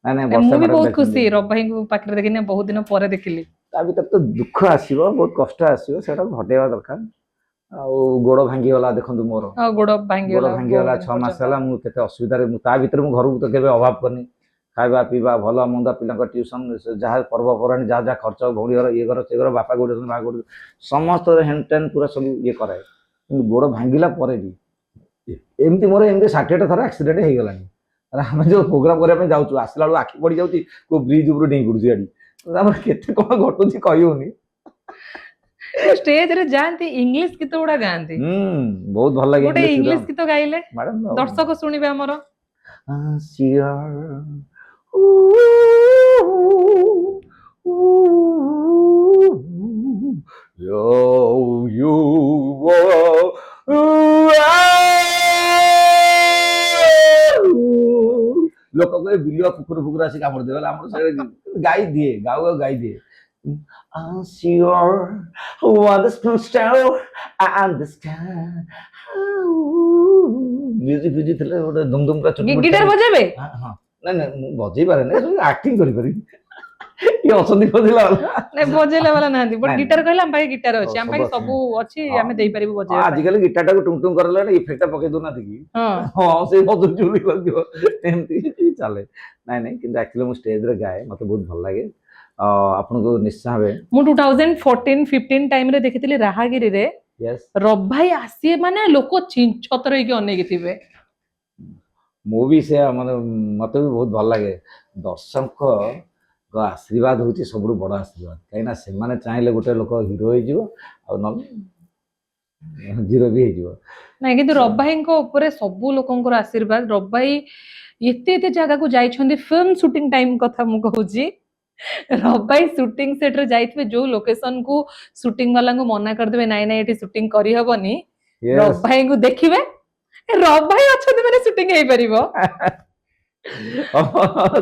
S1: ନାଇଁ ନାଇଁ, ବର୍ଷା
S2: ମୁଁ ବି
S1: ମ୍ୟାଡ଼ାମ୍
S2: ବହୁତ
S1: ଡାକିଛନ୍ତି।
S2: ଖୁସି ରବ ଭାଇଙ୍କୁ ପାଖରେ ଦେଖିନି, ବହୁତ ଦିନ ପରେ ଦେଖିଲି।
S1: ତା ଭିତରେ ତ ଦୁଃଖ ଆସିବ, ବହୁତ କଷ୍ଟ ଆସିବ, ସେଇଟାକୁ ଘଟେଇବା ଦରକାର। ଆଉ ଗୋଡ଼ ଭାଙ୍ଗିଗଲା ଦେଖନ୍ତୁ ମୋର,
S2: ଆଉ ଗୋଡ
S1: ଗୋଡ଼
S2: ଭାଙ୍ଗିଗଲା ବହୁତ
S1: ଭାଙ୍ଗିଗଲା
S2: ଦିନ
S1: 6 ମାସ
S2: ପର୍ଯ୍ୟନ୍ତ।
S1: ହେଲା। ମୁଁ କେତେ ଅସୁବିଧାରେ, ମୁଁ ତା ଭିତରେ ମୁଁ ଘରକୁ ତ କେବେ ଅଭାବ କରିନି। ଖାଇବା ପିଇବା, ଭଲ ମନ୍ଦ, ପିଲାଙ୍କ ଟ୍ୟୁସନ୍, ଯାହା ପର୍ବପର୍ବାଣି, ଯାହା ଯାହା ଖର୍ଚ୍ଚ, ଭଉଣୀ ଘର, ଇଏ ଘର, ସେ ଘର, ବାପା ଗୋଡ଼ ମା ଗୋଡ଼, ସମସ୍ତ ହେଣ୍ଡ ଟେନ୍ ପୁରା ସବୁ ଇଏ କରାଏ। କିନ୍ତୁ ଗୋଡ଼ ଭାଙ୍ଗିଲା ପରେ ବି ଏମିତି ମୋର ଏମିତି 60ଟା ଥର ଆକ୍ସିଡେଣ୍ଟ ହେଇଗଲାଣି। ଆମେ ଯେଉଁ ପ୍ରୋଗ୍ରାମ କରିବା ପାଇଁ ଯାଉଛୁ, ଆସିଲା ବେଳକୁ ଆଖି ପଡ଼ିଯାଉଛି, କେଉଁ ବ୍ରିଜ୍ ଉପରୁ ଡେଇଁ ପଡ଼ୁଛି ଗାଡ଼ି। ତାପରେ କେତେ କ'ଣ ଘଟୁଛି କହିହେଉନି।
S2: ଷ୍ଟେଜରେ ଯାଆନ୍ତି, ଇଂଲିଶ ଗୀତ ଗୁଡା ଗାଆନ୍ତି।
S1: ବହୁତ ଭଲ ଲାଗେ
S2: ଗୋଟେ
S1: ଇଂଲିଶ ଗୀତ
S2: ଇଂଲିଶ ଗୀତ ଗାଇଲେ
S1: ମ୍ୟାଡ଼ାମ୍।
S2: ଦର୍ଶକ ଶୁଣିବେ ଆମର।
S1: ଲୋକ କହିବେ ବିଲୁଆ କୁକୁର ଫୁକୁର ଆସି କାମୁଡ଼ି ଦେବେ, ଆମର ସେ ଗାଇ ଦିଏ, ଗାଉ ଗାଉ ଗାଇ ଦିଏ। ମ୍ୟୁଜିକ୍ ଫ୍ୟୁଜିକ୍ ଥିଲେ ଗୋଟେ ଧୁମ୍ ଧୁମ୍ ପୁରା ଛୋଟ
S2: ଗିଟାର ବଜେଇବେ?
S1: ହଁ। ନାଇଁ ନାଇଁ, ମୁଁ ବଜେଇ ପାରେନି, ଆକ୍ଟିଂ କରିପାରିବି। କିଏ ଅଛନ୍ତି ବଜେଇଲା ବାଲା?
S2: ନାଇଁ ବଜେଇଲା ବାଲା ନାହାନ୍ତି, ବଟ୍
S1: ନାଇଁ,
S2: ଗିଟାର କହିଲେ ଆମ ପାଖେ ଗିଟାର
S1: ନାଇଁ,
S2: ଅଛି, ଆମ
S1: ସବୁ
S2: ପାଖେ
S1: ଅଛି।
S2: ସବୁ ଅଛି,
S1: ହଁ,
S2: ଆମେ ଦେଇପାରିବୁ ବଜେଇବା ପାଇଁ।
S1: ଆଜିକାଲି ଗିଟାରଟାକୁ ଟୁଙ୍ଗ ଟୁଙ୍ଗ କରିଲେ ଇଫେକ୍ଟଟା ପକେଇ ଦଉନାହାନ୍ତି କି?
S2: ହଁ।
S1: ହଁ, ସେ ବଜଉଛି ବୋଲି କହିଥିବ, ଏମିତି ଚାଲେ। ନାଇଁ ନାଇଁ, କିନ୍ତୁ ଆକ୍ଚୁଆଲି ମୁଁ ଷ୍ଟେଜରେ ଗାଏ, ମୋତେ ବହୁତ ଭଲ ଲାଗେ। ଆପଣଙ୍କୁ ନିଶ୍ଚୟ ଭାବେ
S2: ମୁଁ 2014-15 ଟାଇମରେ ଦେଖିଥିଲି ରାହାଗିରିରେ,
S1: ୟେସ୍,
S2: ରବ ଭାଇ ଆସିବେ ମାନେ ଲୋକ ଛତର ହେଇକି ଅନେଇକି ଥିବେ।
S1: ମୁଁ ବି ସେୟା, ମାନେ ମୋତେ ବି ବହୁତ ଭଲ ଲାଗେ। ଦର୍ଶକଙ୍କ ଆଶୀର୍ବାଦ ହେଉଛି ସବୁଠୁ ବଡ଼ ଆଶୀର୍ବାଦ। କାହିଁକିନା ସେମାନେ ଚାହିଁଲେ ଗୋଟେ ଲୋକ ହିରୋ ହେଇଯିବ, ଆଉ ନହେଲେ ଜିରୋ ବି ହେଇଯିବ।
S2: ନାଇଁ କିନ୍ତୁ ରବ ଭାଇଙ୍କ ଉପରେ ସବୁ ଲୋକଙ୍କର ଆଶୀର୍ବାଦ। ରବ ଭାଇ ଏତେ ଏତେ ଜାଗାକୁ ଯାଇଛନ୍ତି, ଫିଲ୍ମ ସୁଟିଂ ଟାଇମ କଥା ମୁଁ କହୁଛି। ରବ ଭାଇ ସୁଟିଂ ସେଟରେ ଯାଇଥିବେ, ଯୋଉ ଲୋକେସନ କୁ ସୁଟିଂ ବାଲାଙ୍କୁ ମନା କରିଦେବେ ନାଇଁ ନାଇଁ ଏଠି ସୁଟିଂ କରିହବନି, ରବ
S1: ୟେସ୍।
S2: ଭାଇଙ୍କୁ ଦେଖିବେ, ରବ ଭାଇ ଅଛନ୍ତି ମାନେ ସୁଟିଂ ହେଇପାରିବ।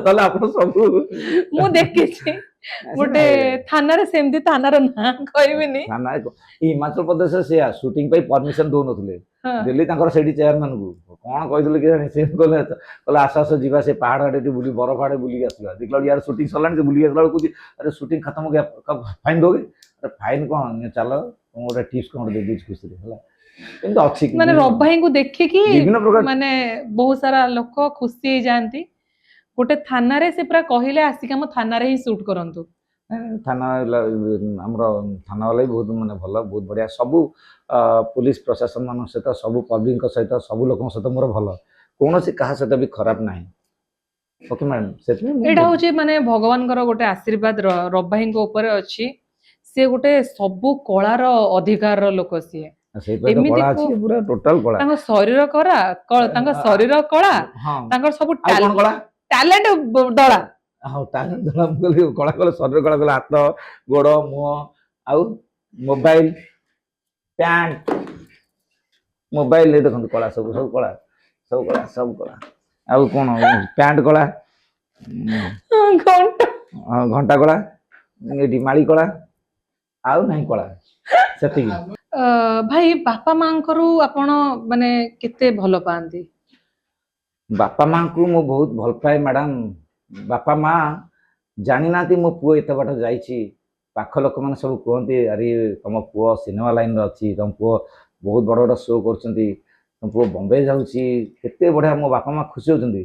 S1: ତାହେଲେ ଆପଣ ସବୁ
S2: ମୁଁ ଦେଖିଛି ଗୋଟେ ଥାନାରେ, ସେମିତି ଥାନାର ନାଁ କହିବିନି।
S1: ଥାନା ହିମାଚଳ ପ୍ରଦେଶରେ ସେୟା ସୁଟିଂ ପାଇଁ ପରମିଶନ ଦଉନଥିଲେ,
S2: ହଁ।
S1: ଦେଲି ତାଙ୍କର ସେଇଠି ଚେୟାରମ୍ୟାନଙ୍କୁ। କ'ଣ କହିଥିଲେ କେଜାଣି, ସେ କହିଲେ ଆସ ଆସ ଯିବା ସେ ପାହାଡ଼ ଆଡ଼େ ଟିକେ ବୁଲି, ବରଫ ଆଡ଼େ ବୁଲିକି ଆସିବା। ଦେଖିଲା ବେଳକୁ ୟାର ସୁଟିଂ ସରିଲାଣି, ସେ ବୁଲିକି ଆସିଲା ବେଳକୁ କହୁଛି ଆରେ ସୁଟିଂ ଖତମ हो गया, ଫାଇନ୍ ଦୋगे? ଆରେ ଫାଇନ୍ କ'ଣ, ଚାଲ ମୁଁ ଗୋଟେ ଟିପ୍ସ କ'ଣ ଦେଇ ଦେଇଛି ଖୁସିରେ, ହେଲା। କିନ୍ତୁ ଅଛି
S2: ମାନେ ରବ ଭାଇଙ୍କୁ ଦେଖିକି
S1: ବିଭିନ୍ନ ପ୍ରକାର
S2: ମାନେ ବହୁତ ସାରା ଲୋକ ଖୁସି ହେଇଯାଆନ୍ତି। ଗୋଟେ ଥାନାରେ ସେ ପୁରା କହିଲେ ଆସିକି ଆମ ଥାନାରେ ହିଁ ସୁଟ୍ କରନ୍ତୁ।
S1: ଥାନା ଆମର ଥାନା ବାଲା ବି ବହୁତ ମାନେ ଭଲ, ବହୁତ ବଢ଼ିଆ। ସବୁ ପୁଲିସ ପ୍ରଶାସନ ମାନଙ୍କ ସହିତ, ସବୁ ପବ୍ଲିକଙ୍କ ସହିତ, ସବୁ ଲୋକଙ୍କ ସହିତ ମୋର ଭଲ, କୌଣସି କାହା ସହିତ ବି ଖରାପ ନାହିଁ। ଓକେ ମ୍ୟାଡ଼ାମ୍, ସେଥିପାଇଁ
S2: ଏଇଟା ହଉଛି ମାନେ ଭଗବାନଙ୍କର ଗୋଟେ ଆଶୀର୍ବାଦ ରବ ଭାଇଙ୍କ ଉପରେ ଅଛି। ସେ ଗୋଟେ ସବୁ କଳାର ଅଧିକାରର ଲୋକ ସିଏ।
S1: ସେଇଥିପାଇଁ ତ
S2: ଏମିତି
S1: କଳା ଅଛି, ପୁରା ଟୋଟାଲ କଳା।
S2: ତାଙ୍କ ଶରୀର ତାଙ୍କ ଶରୀର କଳା,
S1: ହଁ,
S2: ତାଙ୍କର ସବୁ
S1: ଆଉ କ'ଣ କଳା?
S2: ଟ୍ୟାଲେଣ୍ଟ ଦଳା।
S1: ହଉ, ଟ୍ୟାଲେଣ୍ଟ ଧଳା। ମୁଁ କହିଲି କଳା କଳା, ଶରୀର କଳା କଳା, ହାତ ଗୋଡ଼ ମୁହଁ, ଆଉ ମୋବାଇଲ, ପ୍ୟାଣ୍ଟ, ମୋବାଇଲ ଦେଖନ୍ତୁ କଳା, ସବୁ ସବୁ କଳା, ସବୁ କଳା, ସବୁ କଳା। ଆଉ କ'ଣ, ପ୍ୟାଣ୍ଟ କଳା, ଘଣ୍ଟା କଳା, ଏଠି ମାଳି କଳା, ଆଉ ନାହିଁ କଳା, ସେତିକି।
S2: ଭାଇ ବାପା ମାଙ୍କରୁ ଆପଣ ମାନେ କେତେ ଭଲ ପାଆନ୍ତି?
S1: ବାପା ମାଙ୍କୁ ମୁଁ ବହୁତ ଭଲ ପାଏ ମ୍ୟାଡ଼ାମ୍। ବାପା ମା ଜାଣିନାହାନ୍ତି ମୋ ପୁଅ ଏତେ ବାଟ ଯାଇଛି। ପାଖ ଲୋକମାନେ ସବୁ କୁହନ୍ତି ଆରେ ତମ ପୁଅ ସିନେମା ଲାଇନରେ ଅଛି, ତମ ପୁଅ ବହୁତ ବଡ଼ ବଡ଼ ଶୋ କରୁଛନ୍ତି, ତମ ପୁଅ ବମ୍ବେ ଯାଉଛି, କେତେ ବଢ଼ିଆ। ମୋ ବାପା ମା ଖୁସି ହେଉଛନ୍ତି।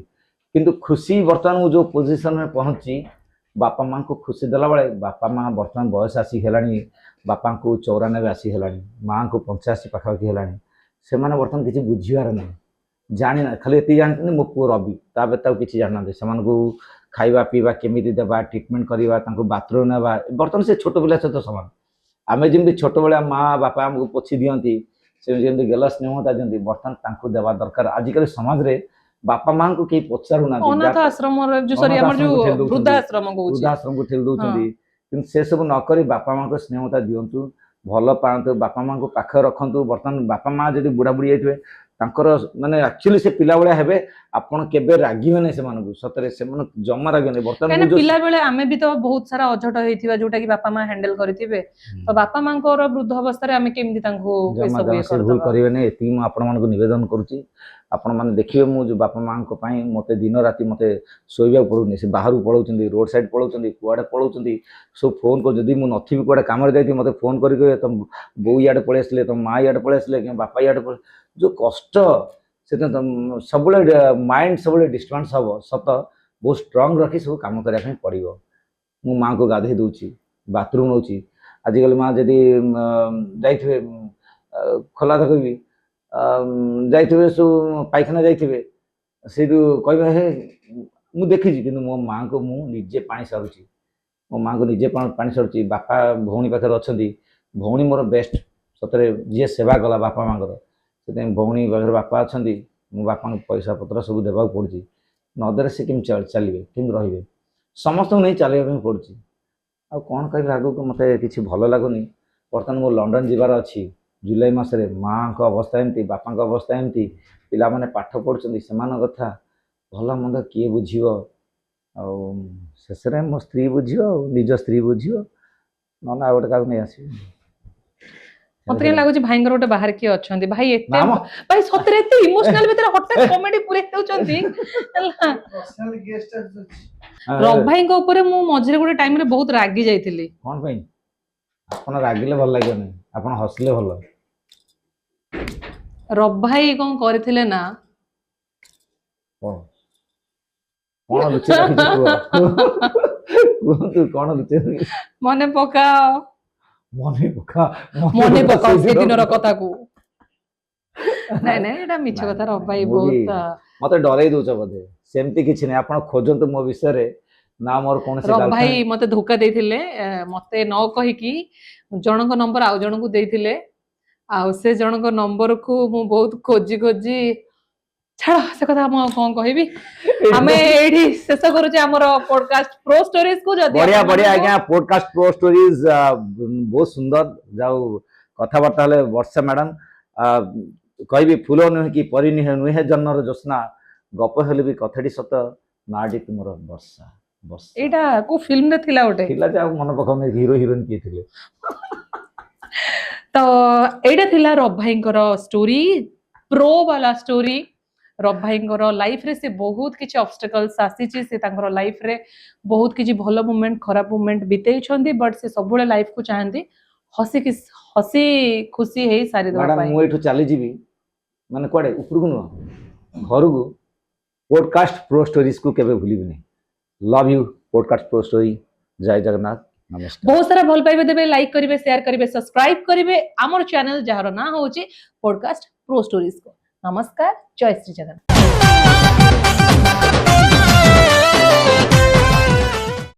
S1: କିନ୍ତୁ ଖୁସି ବର୍ତ୍ତମାନ ମୁଁ ଯେଉଁ ପୋଜିସନରେ ପହଞ୍ଚି ବାପା ମାଙ୍କୁ ଖୁସି ଦେଲାବେଳେ, ବାପା ମା ବର୍ତ୍ତମାନ ବୟସ ଆସି ହେଲାଣି, ବାପାଙ୍କୁ 94 ଆସି ହେଲାଣି, ମାଆଙ୍କୁ 85 ପାଖାପାଖି ହେଲାଣି। ସେମାନେ ବର୍ତ୍ତମାନ କିଛି ବୁଝିବାର ନାହିଁ। जानी ना खाली ये जानते मो पु रवि ता व्यतीत किसी जाना से खाଇବା पीवा केमिति देबा ट्रीटमेंट करवा बाथरूम नेबा बर्तमान से छोट पिला सहित समान आमे जमी छोट बेला माँ बापा आमको पोछि दियंती से जमी गेल स्नेहता दियंती बर्तमान तांको देवा दरकार आजिकल समाज रे बापा माँ को कहीं पचारू ना
S2: अनाथ आश्रम जो सॉरी हमर जो वृद्धाश्रम कहू
S1: वृद्धाश्रम को ठेल दउछंती किंतु से सब न करी बापा माँ को स्नेहता दियंतु भल पातु बापा माँ को पाखे रखु बर्तमान बापा माँ जब बुढ़ा बुढ़ी जाइए तांकर माने एक्चुअली से पिला बेला हेबे आपण केबे रागिबे नै सेमानकु सतरे सेमान जम्मा रागिबे नै बर्तमान
S2: कहना पिला बेले आमे भी तो बहुत सारा अझट होइथिबा जोटा कि बापा माँ हैंडल करथिबे तो बापा माँ को बुद्ध अवस्था रे आमे केमि तांको ए सब ये
S1: से भूल करिवे नै एति म आपण मानको निवेदन करूची आपण माने देखिबे मु जो बापा माँ को पई मते दिन राति मते सोइबा पडुनी से बाहरु पळौचंदी रोड साइड पळौचंदी कुआडे पळौचंदी सो फोन को जदी मु नथिबी कुआडे काम रे जाइती मते फोन करि के तुम बौ याडे पळे आसले तुम माँ याडे पळे आसले कि बापा याडे पळे जो कष्ट से सब माइंड सब डिस्टर्बांस हम सत बहुत स्ट्रांग रखी सब कम करने पड़ो मु माँ को गाधे दूची बाथरूम नौ आजिकल माँ जदि जाइए खोला तो कहि जाइए सब पायखाना जाइए से कह हे मु देखी कि मो माँ को मु निजे पानी सारुची मो माँ को निजे पानी सारुची बापा भौणी पाखे अच्छा भौणी मोर बेस्ट सतरे जी सेवा कला बापा माँ से भौणी पाखे बापा अच्छा मो बापा पैसा पत्र सब देवा पड़ी नदेले से कमी चलिए कमी रे समस्त नहीं चलने पड़ी आ कौन कह आगे को मत कि भल लगुनि बर्तमान मो लंडन जीवार अच्छी जुलाई मसरे माँ को अवस्था एमती बापा अवस्था एमती पिला माने पाठ पढ़ुं से कथा भल मंद किए बुझ शेष मो स्त्री बुझ निज स्त्री बुझ ना गोटे क्या नहीं आस
S2: मते लागुची भाई गोटे बाहर किए अच्छा भाई एते भाई सतरे एते इमोशनल भीतर हटात कॉमेडी पूरे होचंती
S3: पर्सनल गेस्ट
S2: रब भाई को ऊपर मु मझरे गोटे टाइम रे बहुत रागी जाइथिली
S1: कोन भाई आपण रागिले भल लागियो नै आपण हसले भल
S2: रब भाई कोन करथिले ना
S1: कोन लुचे तू कोन लुचे
S2: मने पकाओ
S1: मने पका
S2: से दिन रो कथा को नै नै एटा मिछ कथा रब भाई बहुत
S1: मते डरै दोछ बदे सेमती किछि नै आपण खोजंत मो विषय रे ना मोर कोन से
S2: रब भाई मते धोखा देथिले मते न कहि कि जणक नंबर आउ जण को देथिले आ से जणक नंबर को मु बहुत खोजी खोजी छाड़ से कथा हम कोन कहबी हमें एठी शेष करूचे हमर पॉडकास्ट प्रो स्टोरीज को जदी
S1: बढ़िया बढ़िया आज्ञा पॉडकास्ट प्रो स्टोरीज बहुत सुंदर जाऊ कथा बार्ता हले वर्षा मैडम कहबी फूल नुहे कि परी नुहे जन्नर जोस्ना गप हेले भी कथाटी सत नाडी तुमर वर्षा बस
S2: एटा को फिल्म रे थिला ओटे
S1: थिला जा मन पकाउने हीरो हीरोइन के थिले
S2: तो एटा थिला रब भाईंकर स्टोरी प्रो वाला स्टोरी रब भाईंकर लाइफ रे से बहुत किछि ऑब्स्टेकल्स आसीछि से तांकर लाइफ रे बहुत किछि भलो मोमेंट खराब मोमेंट बितेइ छंदी बट से सबुले लाइफ को चाहंदी हसी खुशी हे सारी दो
S1: मैडम मु एठु चली जीवी माने कोडे ऊपर को न घर को पॉडकास्ट प्रो स्टोरीज को केबे भूलिबी नै love you podcast pro story जय जगन्नाथ नमस्कार
S2: बहुत सारा भल पाइबे देबे लाइक करिवे शेयर करिवे सब्सक्राइब करिवे हमर चैनल जहार ना होची पॉडकास्ट प्रो स्टोरीज को नमस्कार जय श्री जगन्नाथ।